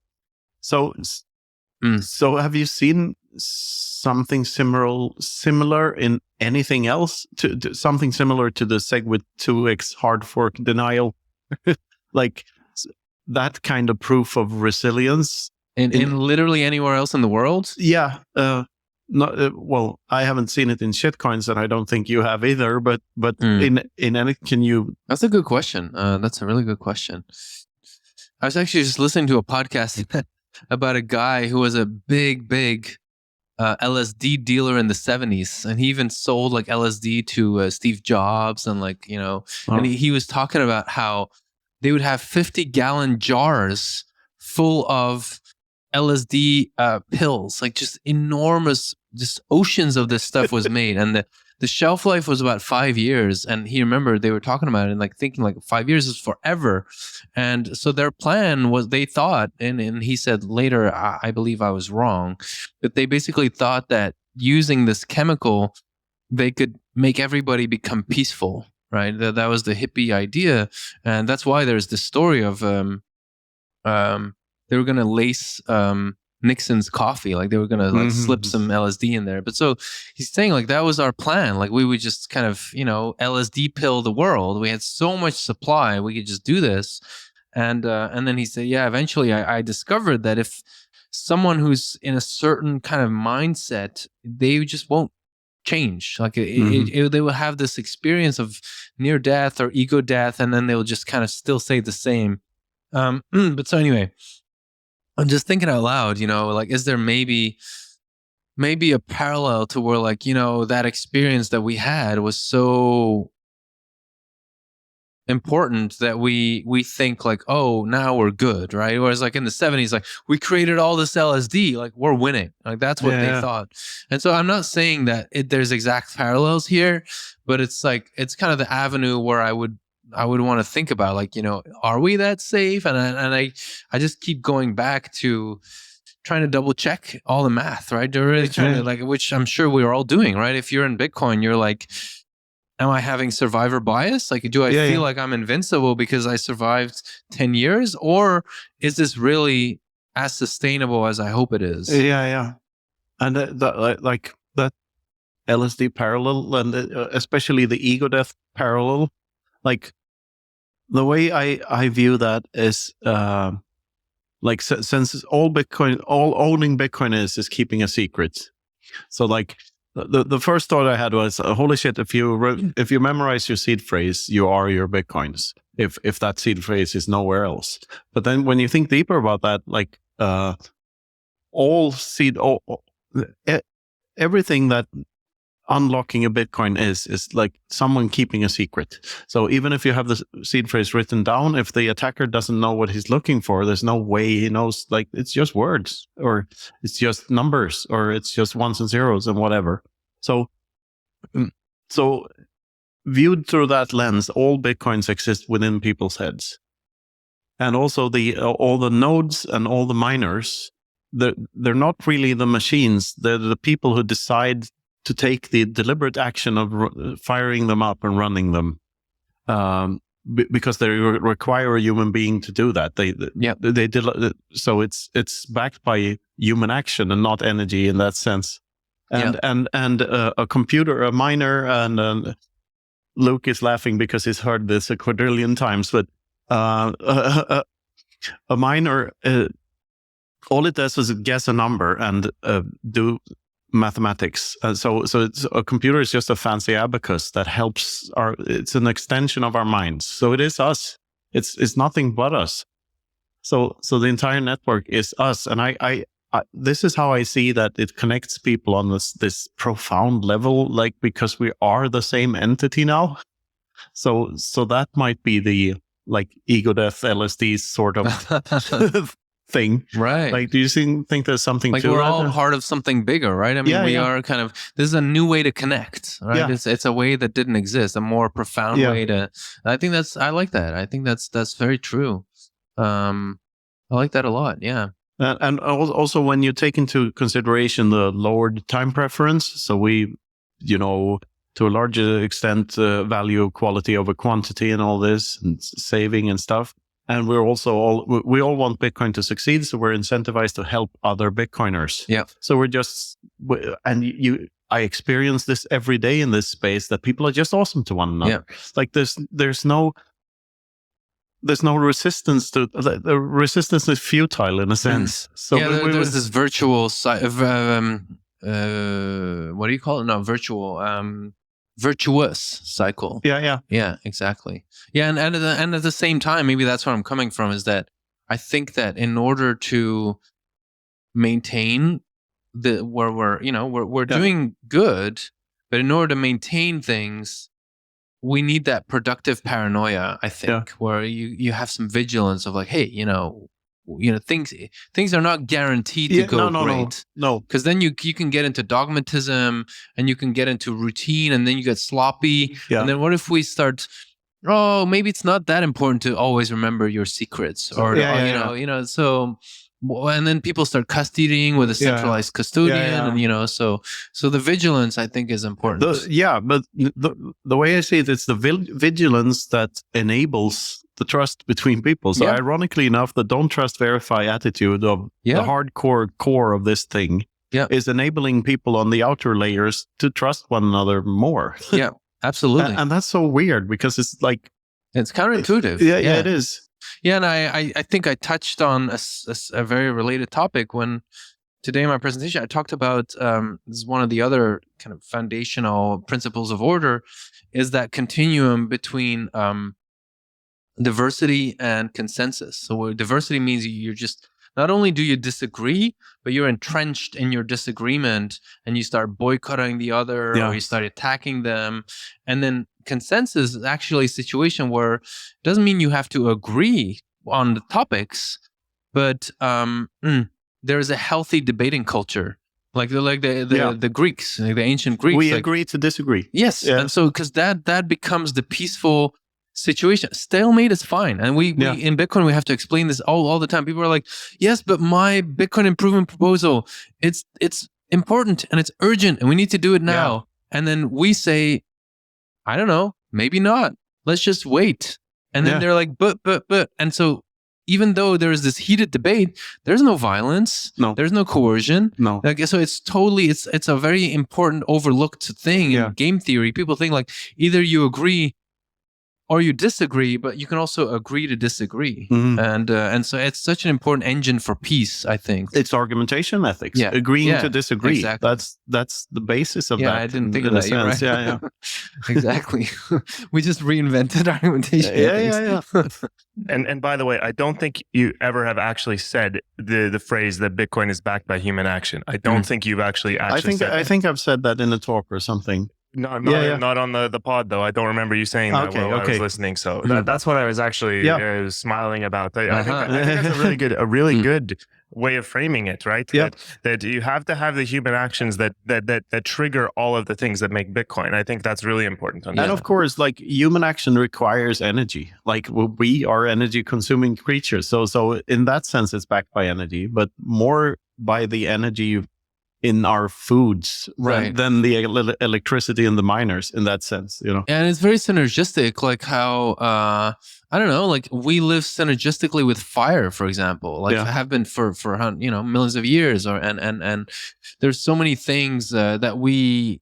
So have you seen something similar in anything else to something similar to the SegWit 2x hard fork denial? Like that kind of proof of resilience in literally anywhere else in the world? Yeah. Well, I haven't seen it in shitcoins, and I don't think you have either. But in any, can you? That's a good question. That's a really good question. I was actually just listening to a podcast about a guy who was a big LSD dealer in the 70s, and he even sold like LSD to Steve Jobs, and like and he was talking about how they would have 50-gallon jars full of LSD pills, like just enormous, just oceans of this stuff was made, and the shelf life was about 5 years. And he remembered they were talking about it and like thinking like 5 years is forever. And so their plan was, they thought, and he said later, I believe I was wrong, that they basically thought that using this chemical, they could make everybody become peaceful, right? That was the hippie idea. And that's why there's this story of they were going to lace Nixon's coffee. Like they were going to like slip some LSD in there. But so he's saying like that was our plan. Like we would just kind of, LSD pill the world. We had so much supply. We could just do this. And then he said, yeah, eventually I discovered that if someone who's in a certain kind of mindset, they just won't change. Like they will have this experience of near death or ego death. And then they'll just kind of still say the same. But so anyway, I'm just thinking out loud, like, is there maybe a parallel to where like, that experience that we had was so important that we think like, oh, now we're good, right? Whereas like in the 70s, like we created all this LSD, like we're winning. Like that's what they thought. And so I'm not saying that there's exact parallels here, but it's like, it's kind of the avenue where I would want to think about, like, are we that safe? And I just keep going back to trying to double check all the math, right? They're really trying to like, which I'm sure we're all doing, right? If you're in Bitcoin, you're like, am I having survivor bias? Like, do I feel like I'm invincible because I survived 10 years? Or is this really as sustainable as I hope it is? Yeah. And like that LSD parallel, and especially the ego death parallel, like the way I view that is like since all owning Bitcoin is keeping a secret. So like the first thought I had was, holy shit, if you memorize your seed phrase, you are your Bitcoins. If that seed phrase is nowhere else. But then when you think deeper about that, like everything that unlocking a Bitcoin is like someone keeping a secret. So even if you have the seed phrase written down, if the attacker doesn't know what he's looking for, there's no way he knows. Like it's just words, or it's just numbers, or it's just ones and zeros and whatever. So viewed through that lens, all Bitcoins exist within people's heads, and also all the nodes and all the miners they're not really the machines. They're the people who decide to take the deliberate action of firing them up and running them, because they require a human being to do that. So it's backed by human action and not energy in that sense. And a computer, a miner, and Luke is laughing because he's heard this a quadrillion times, but a miner, all it does is guess a number and do mathematics. So it's, a computer is just a fancy abacus that helps it's an extension of our minds. So it is us. It's nothing but us. So the entire network is us. And I this is how I see that it connects people on this profound level, like, because we are the same entity now. So that might be the, like, ego death LSD sort of thing, right? Like, do you think there's something like to we're that? all part of something bigger, right? I mean, we are kind of, this is a new way to connect, right? Yeah. It's a way that didn't exist, a more profound way to. I think I like that. I think that's very true. I like that a lot. Yeah. And also, when you take into consideration the lowered time preference, so we, to a larger extent, value quality over quantity and all this, and saving and stuff. And we're also we all want Bitcoin to succeed, so we're incentivized to help other Bitcoiners. Yeah. So I experience this every day in this space, that people are just awesome to one another. Yeah. Like, there's no resistance to the resistance is futile in a sense. So there's this virtual side of what do you call it? No, virtuous cycle. Yeah, exactly. Yeah, and at the same time, maybe that's where I'm coming from, is that I think that in order to maintain where we're doing good, but in order to maintain things, we need that productive paranoia, I think, where you have some vigilance of, like, hey, things are not guaranteed to go great. No, because then you can get into dogmatism, and you can get into routine, and then you get sloppy. Yeah. And then what if we start? Oh, maybe it's not that important to always remember your secrets, or so. And then people start custodying with a centralized custodian, and so the vigilance, I think, is important. But the way I see it, it's the vigilance that enables the trust between people. So ironically enough, the don't trust, verify attitude of the hardcore core of this thing is enabling people on the outer layers to trust one another more. Yeah, absolutely. And that's so weird, because it's like, it's counterintuitive. Yeah, it is. Yeah, and I think I touched on a very related topic when today in my presentation I talked about this is one of the other kind of foundational principles of order, is that continuum between diversity and consensus. So diversity means you're just, not only do you disagree, but you're entrenched in your disagreement, and you start boycotting the other, or you start attacking them. And then consensus is actually a situation where it doesn't mean you have to agree on the topics, but there's a healthy debating culture. Like the Greeks, like the ancient Greeks. We agree to disagree. Yes. Yeah. And so, because that becomes the peaceful situation. Stalemate is fine. And we in Bitcoin, we have to explain this all the time. People are like, yes, but my Bitcoin improvement proposal, it's important and it's urgent and we need to do it now. Yeah. And then we say, I don't know, maybe not. Let's just wait. And then they're like, but. And so even though there is this heated debate, there's no violence. No. There's no coercion. No. Like, so it's totally, it's a very important overlooked thing in game theory. People think like either you agree or you disagree, but you can also agree to disagree. Mm-hmm. And so it's such an important engine for peace, I think. It's argumentation ethics. Yeah. Agreeing to disagree. Exactly. That's the basis of that. Yeah, I didn't think of that. You're right. Yeah. Exactly. We just reinvented argumentation. Yeah. And by the way, I don't think you ever have actually said the phrase that Bitcoin is backed by human action. I don't think you've actually said that. I think I've said that in a talk or something. No, not on the pod though. I don't remember you saying that while I was listening. So that's what I was actually smiling about. I think that's a really good way of framing it, right? Yeah. That you have to have the human actions that trigger all of the things that make Bitcoin. I think that's really important. And of course, like, human action requires energy. Like, we are energy consuming creatures. So in that sense, it's backed by energy. But more by the energy in our foods than the electricity in the miners in that sense, you know. And it's very synergistic, like how I don't know, like we live synergistically with fire, for example, like have been for millions of years, or and there's so many things that we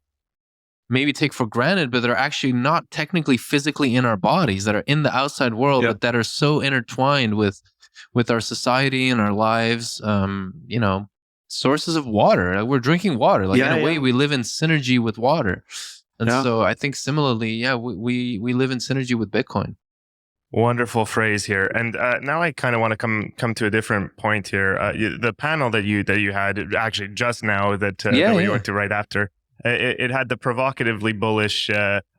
maybe take for granted, but they're actually not technically physically in our bodies, that are in the outside world, but that are so intertwined with our society and our lives. Sources of water, like we're drinking water, like in a way we live in synergy with water. And so I think similarly, we live in synergy with Bitcoin. Wonderful phrase here. And now I kind of want to come to a different point here. The panel that you had actually just now that we went to right after, it had the provocatively bullish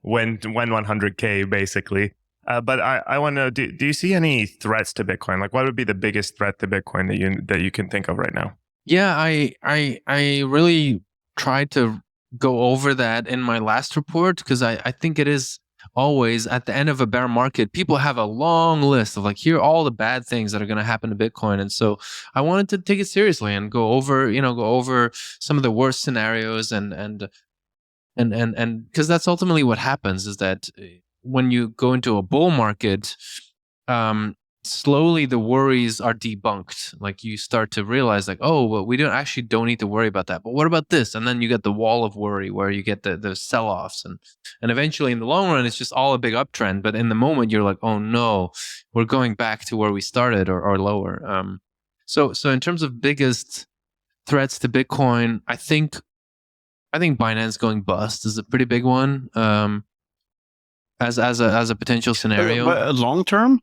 when 100K basically. But I want to know, do you see any threats to Bitcoin? Like, what would be the biggest threat to Bitcoin that you can think of right now? Yeah, I really tried to go over that in my last report, because I think it is always at the end of a bear market, people have a long list of like, here are all the bad things that are going to happen to Bitcoin. And so I wanted to take it seriously and go over some of the worst scenarios and because that's ultimately what happens, is that when you go into a bull market, slowly the worries are debunked. Like you start to realize like, oh, well, we don't need to worry about that. But what about this? And then you get the wall of worry where you get the sell-offs. And eventually in the long run, it's just all a big uptrend. But in the moment, you're like, oh no, we're going back to where we started or lower. So in terms of biggest threats to Bitcoin, I think Binance going bust is a pretty big one. As a potential scenario. But long term?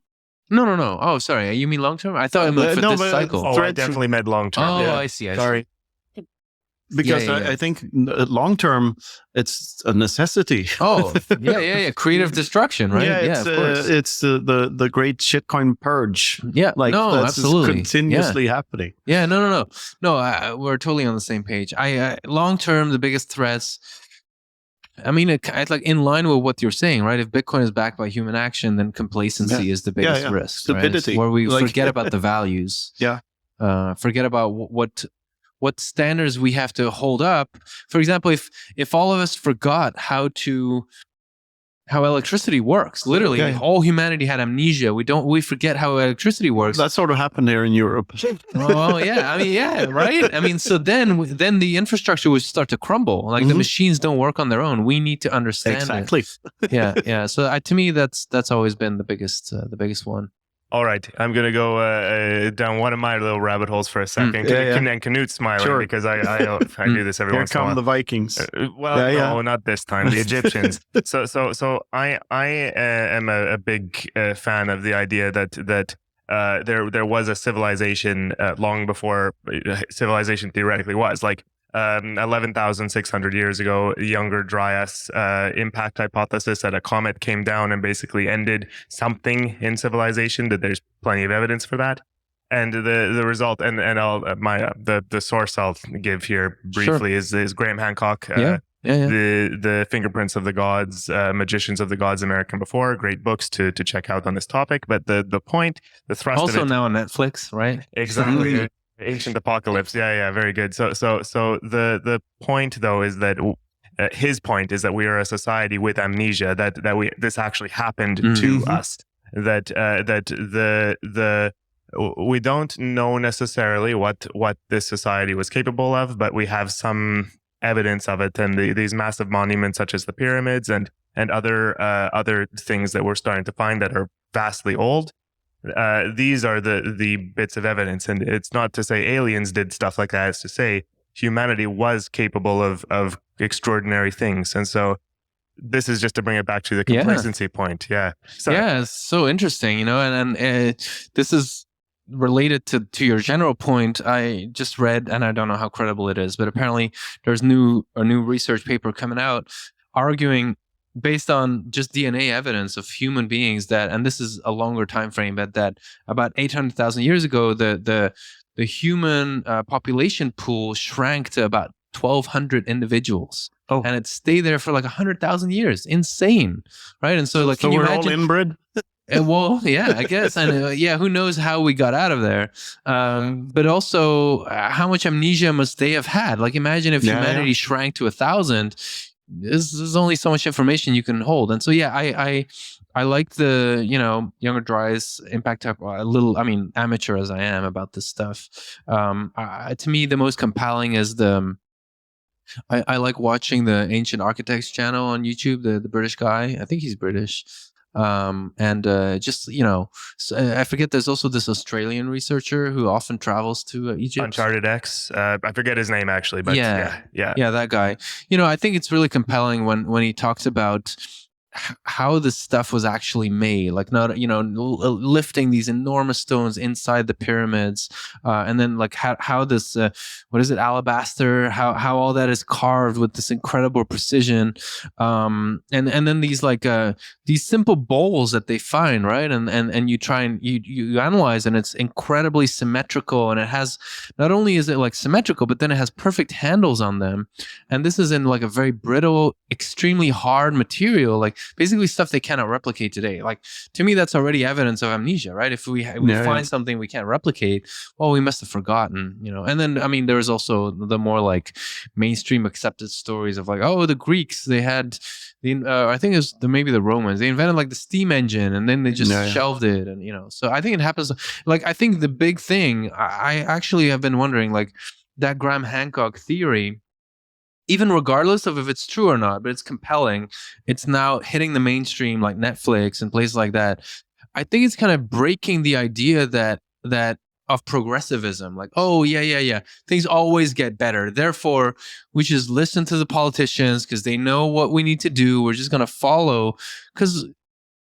No. Oh, sorry. You mean long term? I thought it meant for this cycle. Oh, I definitely meant long term. Oh, I see. Sorry. Because I think long term, it's a necessity. Oh, yeah. Creative destruction, right? Yeah, of course. It's the great shitcoin purge. Yeah, like that's absolutely continuously happening. Yeah, no. We're totally on the same page. Long term, the biggest threats. I mean, it's like in line with what you're saying, right? If Bitcoin is backed by human action, then complacency is the biggest risk. Stupidity, right? Where we forget about the values. Forget about what standards we have to hold up. For example, if all of us forgot how electricity works, literally all humanity had amnesia. We forget how electricity works. That sort of happened here in Europe. Oh yeah, I mean right. I mean, so then the infrastructure would start to crumble. Like the machines don't work on their own. We need to understand it. Yeah. So to me, that's always been the biggest one. All right, I'm going to go down one of my little rabbit holes for a second. And Knut's smiling because I do this every once in a while. Here come the Vikings. No, not this time. The Egyptians. So I am a big fan of the idea that there was a civilization long before civilization theoretically was. Like 11,600 years ago, Younger Dryas impact hypothesis that a comet came down and basically ended something in civilization. That there's plenty of evidence for that, and the result and I'll the source I'll give here briefly is Graham Hancock. The Fingerprints of the Gods, Magicians of the Gods, American Before. Great books to check out on this topic. But the point, the thrust also of it, now on Netflix, right? Exactly. Ancient Apocalypse. Yeah, very good. So the point though is that his point is that we are a society with amnesia, that this actually happened to us, that we don't know necessarily what this society was capable of, but we have some evidence of it, and these massive monuments such as the pyramids and other things that we're starting to find that are vastly old. These are the bits of evidence, and it's not to say aliens did stuff like that. It's to say humanity was capable of extraordinary things, and so this is just to bring it back to the complacency point. Yeah, it's so interesting, and this is related to your general point. I just read, and I don't know how credible it is, but apparently there's a new research paper coming out arguing, based on just DNA evidence of human beings, and this is a longer time frame, but that about 800,000 years ago, the human population pool shrank to about 1,200 individuals. Oh. And it stayed there for like 100,000 years. Insane, right? And so like, can you we're imagine? All inbred? Well, yeah, I guess. And who knows how we got out of there. But also, how much amnesia must they have had? Like, imagine if humanity shrank to 1,000. There's only so much information you can hold. And so, I like the, younger dry's impact a little, amateur as I am about this stuff. To me, the most compelling is I like watching the Ancient Architects channel on YouTube, the British guy. I think he's British. I forget, there's also this Australian researcher who often travels to Egypt. Uncharted X. I forget his name actually, but yeah, that guy. I think it's really compelling when he talks about how this stuff was actually made, like not lifting these enormous stones inside the pyramids, and then like how this what is it, alabaster, how all that is carved with this incredible precision, and then these these simple bowls that they find, right, and you try and you analyze, and it's incredibly symmetrical, and it has, not only is it like symmetrical, but then it has perfect handles on them, and this is in like a very brittle, extremely hard material, like basically stuff they cannot replicate today. Like, to me, that's already evidence of amnesia, right? If we find something we can't replicate, well, we must have forgotten, And then, there was also the more like mainstream accepted stories of like, oh, the Greeks, they had I think it was maybe the Romans, they invented like the steam engine, and then they just shelved it, and so I think it happens. Like, I think the big thing, I actually have been wondering, like, that Graham Hancock theory, even regardless of if it's true or not, but it's compelling. It's now hitting the mainstream, like Netflix and places like that. I think it's kind of breaking the idea that of progressivism, like, oh yeah, things always get better, therefore we just listen to the politicians because they know what we need to do. We're just gonna follow, because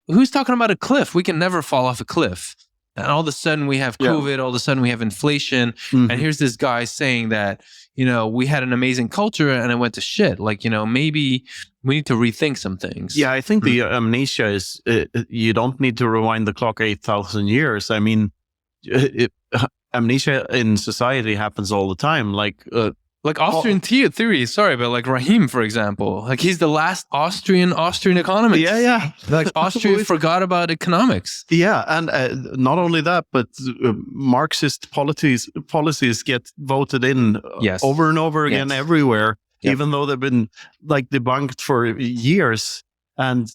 who's talking about a cliff? We can never fall off a cliff. And all of a sudden we have COVID, all of a sudden we have inflation, and here's this guy saying that, we had an amazing culture and it went to shit. Like, maybe we need to rethink some things. Yeah, I think the amnesia is, you don't need to rewind the clock 8,000 years. Amnesia in society happens all the time. Like Austrian theory, sorry, but like Rahim, for example, like he's the last Austrian economist. Yeah. Like Austria forgot about economics. Yeah, and not only that, but Marxist policies get voted in over and over again everywhere, even though they've been like debunked for years. And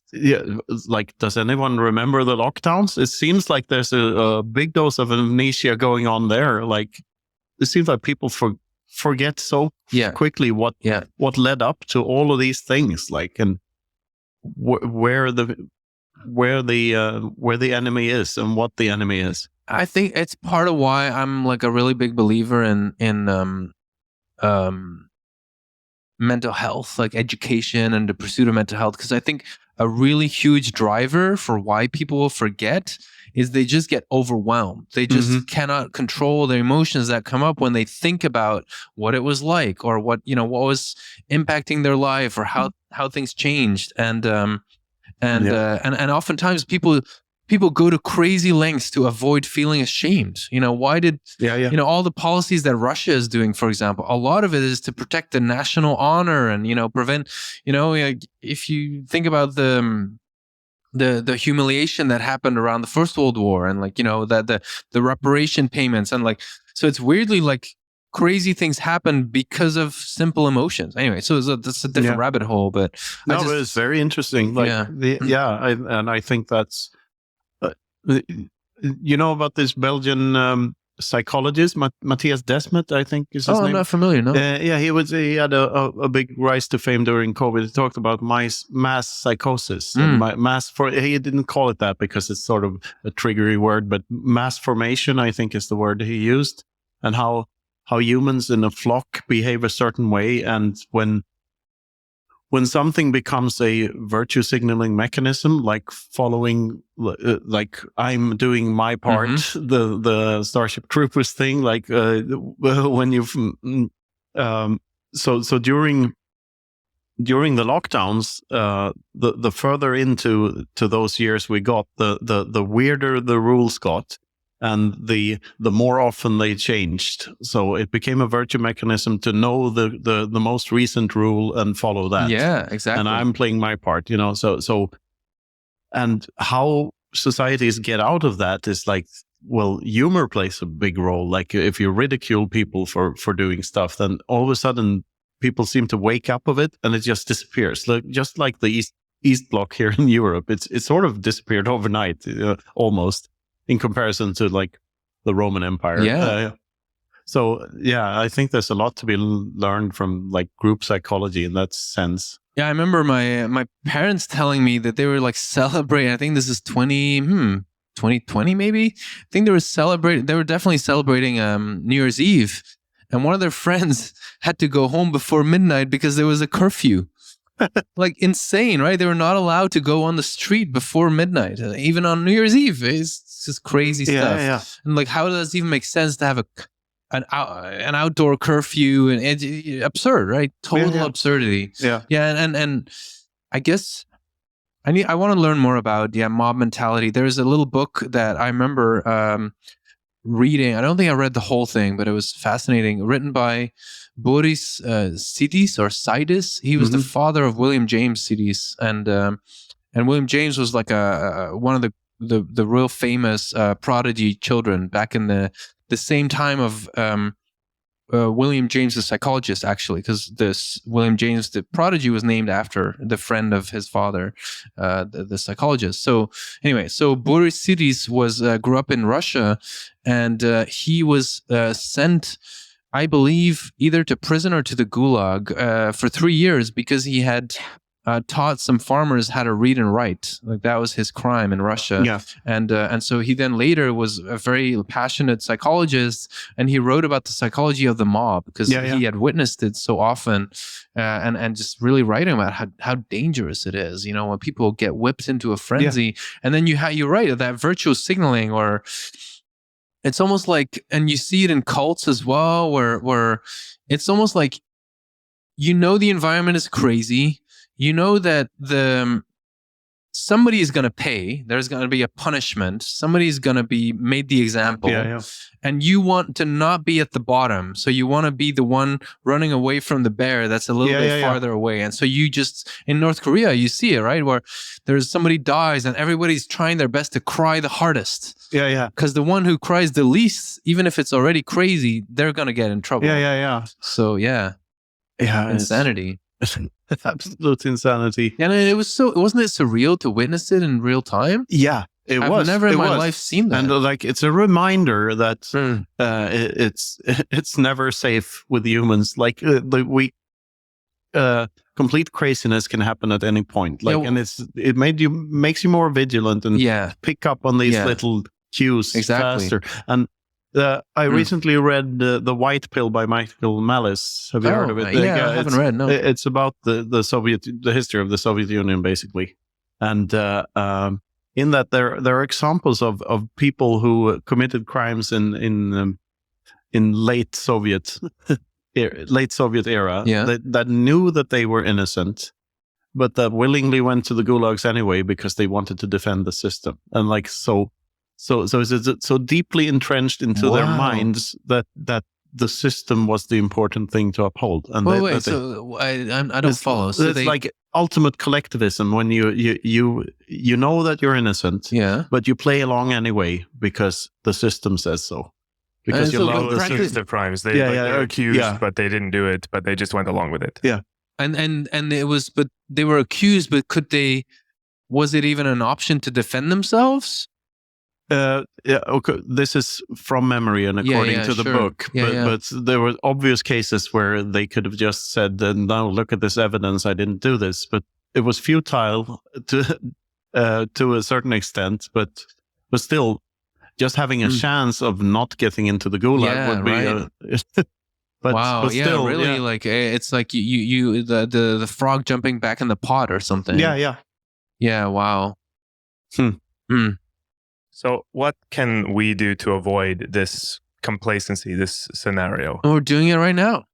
like, does anyone remember the lockdowns? It seems like there's a big dose of amnesia going on there. Like, it seems like people forget so quickly what led up to all of these things, like, and where the enemy is and what the enemy is. I think it's part of why I'm like a really big believer in mental health, like education and the pursuit of mental health, because I think a really huge driver for why people forget is they just get overwhelmed. They just cannot control their emotions that come up when they think about what it was like, or what was impacting their life, or how things changed. And oftentimes people go to crazy lengths to avoid feeling ashamed. Why did all the policies that Russia is doing, for example, a lot of it is to protect the national honor and prevent, if you think about the humiliation that happened around the First World War, and like the reparation payments, and like, so it's weirdly like crazy things happen because of simple emotions. Anyway, so that's a different rabbit hole, but but it's very interesting. Like, I think that's about this Belgian psychologist, Matthias Desmet, I think is his name. I'm not familiar. No. He had a big rise to fame during COVID. He talked about mass psychosis, and he didn't call it that because it's sort of a triggery word, but mass formation, I think, is the word he used, and how humans in a flock behave a certain way, and when something becomes a virtue signaling mechanism, like following, like I'm doing my part, the Starship Troopers thing, like when you've so during the lockdowns, the further into those years we got, the weirder the rules got, and the more often they changed. So it became a virtue mechanism to know the most recent rule and follow that. Yeah, exactly. And I'm playing my part, So and how societies get out of that is like, well, humor plays a big role. Like if you ridicule people for doing stuff, then all of a sudden people seem to wake up of it and it just disappears. Like just like the East Bloc here in Europe, it's sort of disappeared overnight, almost, in comparison to like the Roman Empire. So yeah, I think there's a lot to be learned from like group psychology in that sense. Yeah, I remember my parents telling me that they were like celebrating. I think this is 2020 maybe. I think they were definitely celebrating New Year's Eve, and one of their friends had to go home before midnight because there was a curfew. Like insane, right? They were not allowed to go on the street before midnight, even on New Year's Eve. It's just crazy stuff. Yeah. And like, how does it even make sense to have an outdoor curfew? And it's absurd, right? Total absurdity. Yeah. And I guess I want to learn more about mob mentality. There's a little book that I remember reading. I don't think I read the whole thing, but it was fascinating. Written by Boris Sidis. He was the father of William James Sidis, and William James was like one of the real famous prodigy children back in the same time of William James, the psychologist, actually, because this William James, the prodigy, was named after the friend of his father, the psychologist. So anyway, Boris Sidis grew up in Russia, and he was sent, I believe, either to prison or to the Gulag for 3 years because he had taught some farmers how to read and write. Like that was his crime in Russia. Yeah. And so he then later was a very passionate psychologist, and he wrote about the psychology of the mob because he had witnessed it so often, and just really writing about how dangerous it is. When people get whipped into a frenzy, and then you're right, that virtual signaling, or it's almost like, and you see it in cults as well, where it's almost like, the environment is crazy. That somebody is going to pay. There's going to be a punishment. Somebody's going to be made the example. And you want to not be at the bottom. So you want to be the one running away from the bear that's a little bit farther away. And so you just, in North Korea, you see it, right? Where there's somebody dies and everybody's trying their best to cry the hardest. Because the one who cries the least, even if it's already crazy, they're going to get in trouble. So insanity. Absolute insanity. And wasn't it surreal to witness it in real time? Yeah, I've never in my life seen that. And like, it's a reminder that it's never safe with humans. Like complete craziness can happen at any point. Like, and it makes you more vigilant and pick up on these little cues faster. And I recently read The White Pill by Michael Malice. Have you heard of it? I haven't read, no. It's about the history of the Soviet Union, basically. And in that, there are examples of people who committed crimes in late Soviet era that knew that they were innocent, but that willingly went to the gulags anyway because they wanted to defend the system. And like so it's so deeply entrenched into their minds that the system was the important thing to uphold. And I don't follow. So it's like ultimate collectivism when you know that you're innocent, but you play along anyway because the system says so. Because you love the system. Of crimes. They are accused, but they didn't do it, but they just went along with it. Yeah. And it was, but they were accused, but was it even an option to defend themselves? Okay. This is from memory and according to the book, but there were obvious cases where they could have just said, "No, look at this evidence. I didn't do this." But it was futile to a certain extent. But still, just having a chance of not getting into the gulag would be. But still, really, like it's like you the frog jumping back in the pot or something. Yeah. Wow. So what can we do to avoid this complacency, this scenario? We're doing it right now.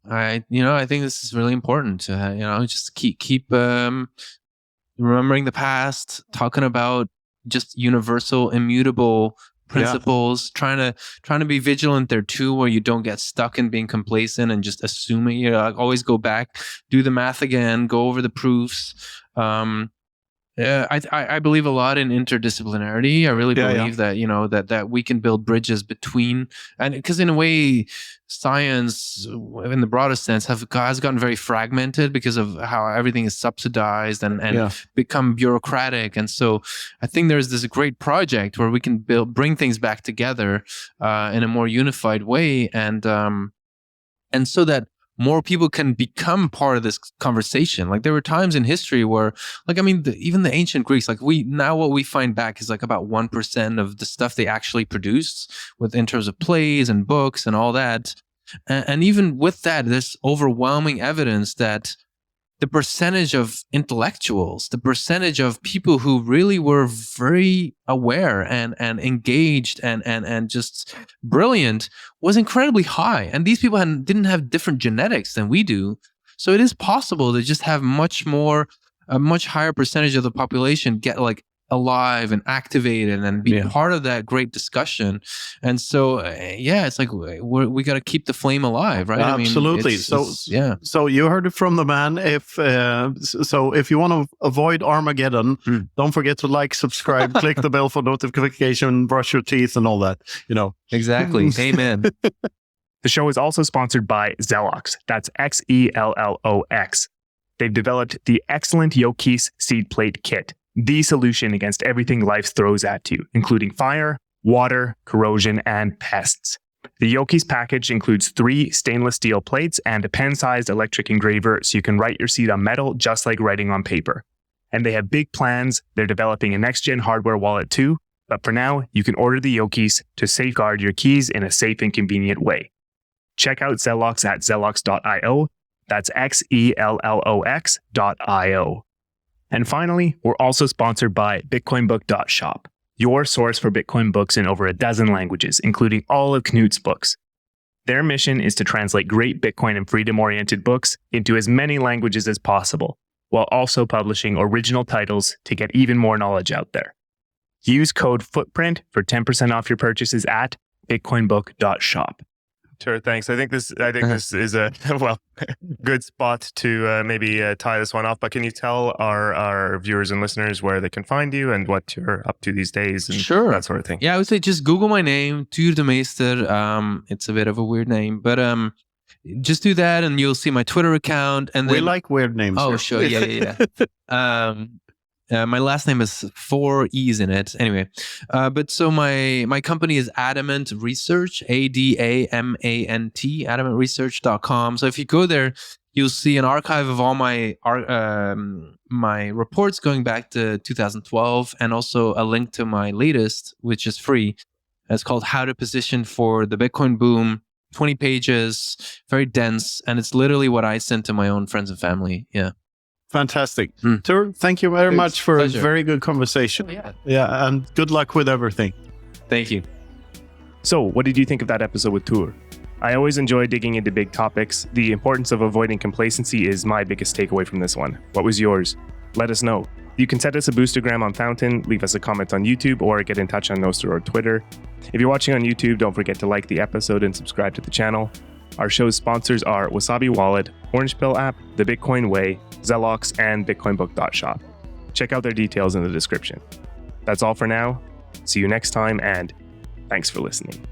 I think this is really important to, just keep remembering the past, talking about just universal, immutable principles, trying to be vigilant there too, where you don't get stuck in being complacent and just assuming, always go back, do the math again, go over the proofs. I believe a lot in interdisciplinarity. I really believe that, you know, that we can build bridges between, and because in a way, science in the broadest sense has gotten very fragmented because of how everything is subsidized and become bureaucratic. And so I think there's this great project where we can bring things back together in a more unified way, and so that more people can become part of this conversation. Like there were times in history where, like, I mean, even the ancient Greeks, like what we find back is like about 1% of the stuff they actually produced in terms of plays and books and all that. And even with that, there's overwhelming evidence that the percentage of intellectuals, the percentage of people who really were very aware and engaged and just brilliant was incredibly high. And these people didn't have different genetics than we do. So it is possible to just have a much higher percentage of the population get like alive and activated and be part of that great discussion. And so it's like we got to keep the flame alive, right? Absolutely. I mean, so you heard it from the man. If you want to avoid Armageddon, don't forget to like, subscribe, click the bell for notification, brush your teeth and all that, you know. Exactly. Amen. The show is also sponsored by Zellox. That's XELLOX. They've developed the excellent Yokis seed plate kit, the solution against everything life throws at you, including fire, water, corrosion, and pests. The Yokis package includes 3 stainless steel plates and a pen-sized electric engraver so you can write your seed on metal just like writing on paper. And they have big plans. They're developing a next-gen hardware wallet too, but for now, you can order the Yokis to safeguard your keys in a safe and convenient way. Check out Zellox at zellox.io. That's XELLOX.io. And finally, we're also sponsored by bitcoinbook.shop, your source for Bitcoin books in over a dozen languages, including all of Knut's books. Their mission is to translate great Bitcoin and freedom-oriented books into as many languages as possible, while also publishing original titles to get even more knowledge out there. Use code FOOTPRINT for 10% off your purchases at bitcoinbook.shop. Sure, thanks. I think this is a good spot to maybe tie this one off. But can you tell our viewers and listeners where they can find you and what you're up to these days and that sort of thing? Yeah, I would say just Google my name, Tuur Demeester. It's a bit of a weird name, but just do that and you'll see my Twitter account. And then, we like weird names. Oh, sure, yeah. My last name has 4 E's in it. Anyway, but so my company is Adamant Research, ADAMANT, adamantresearch.com. So if you go there, you'll see an archive of all my my reports going back to 2012, and also a link to my latest, which is free. It's called How to Position for the Bitcoin Boom. 20 pages, very dense, and it's literally what I sent to my own friends and family. Yeah. Fantastic. Tuur, thank you very much for a very good conversation. Yeah, and good luck with everything. Thank you. So, what did you think of that episode with Tuur? I always enjoy digging into big topics. The importance of avoiding complacency is my biggest takeaway from this one. What was yours? Let us know. You can send us a boostergram on Fountain, leave us a comment on YouTube, or get in touch on Nostr or Twitter. If you're watching on YouTube, don't forget to like the episode and subscribe to the channel. Our show's sponsors are Wasabi Wallet, Orange Pill app, The Bitcoin Way, Zellox, and bitcoinbook.shop. Check out their details in the description. That's all for now. See you next time, and thanks for listening.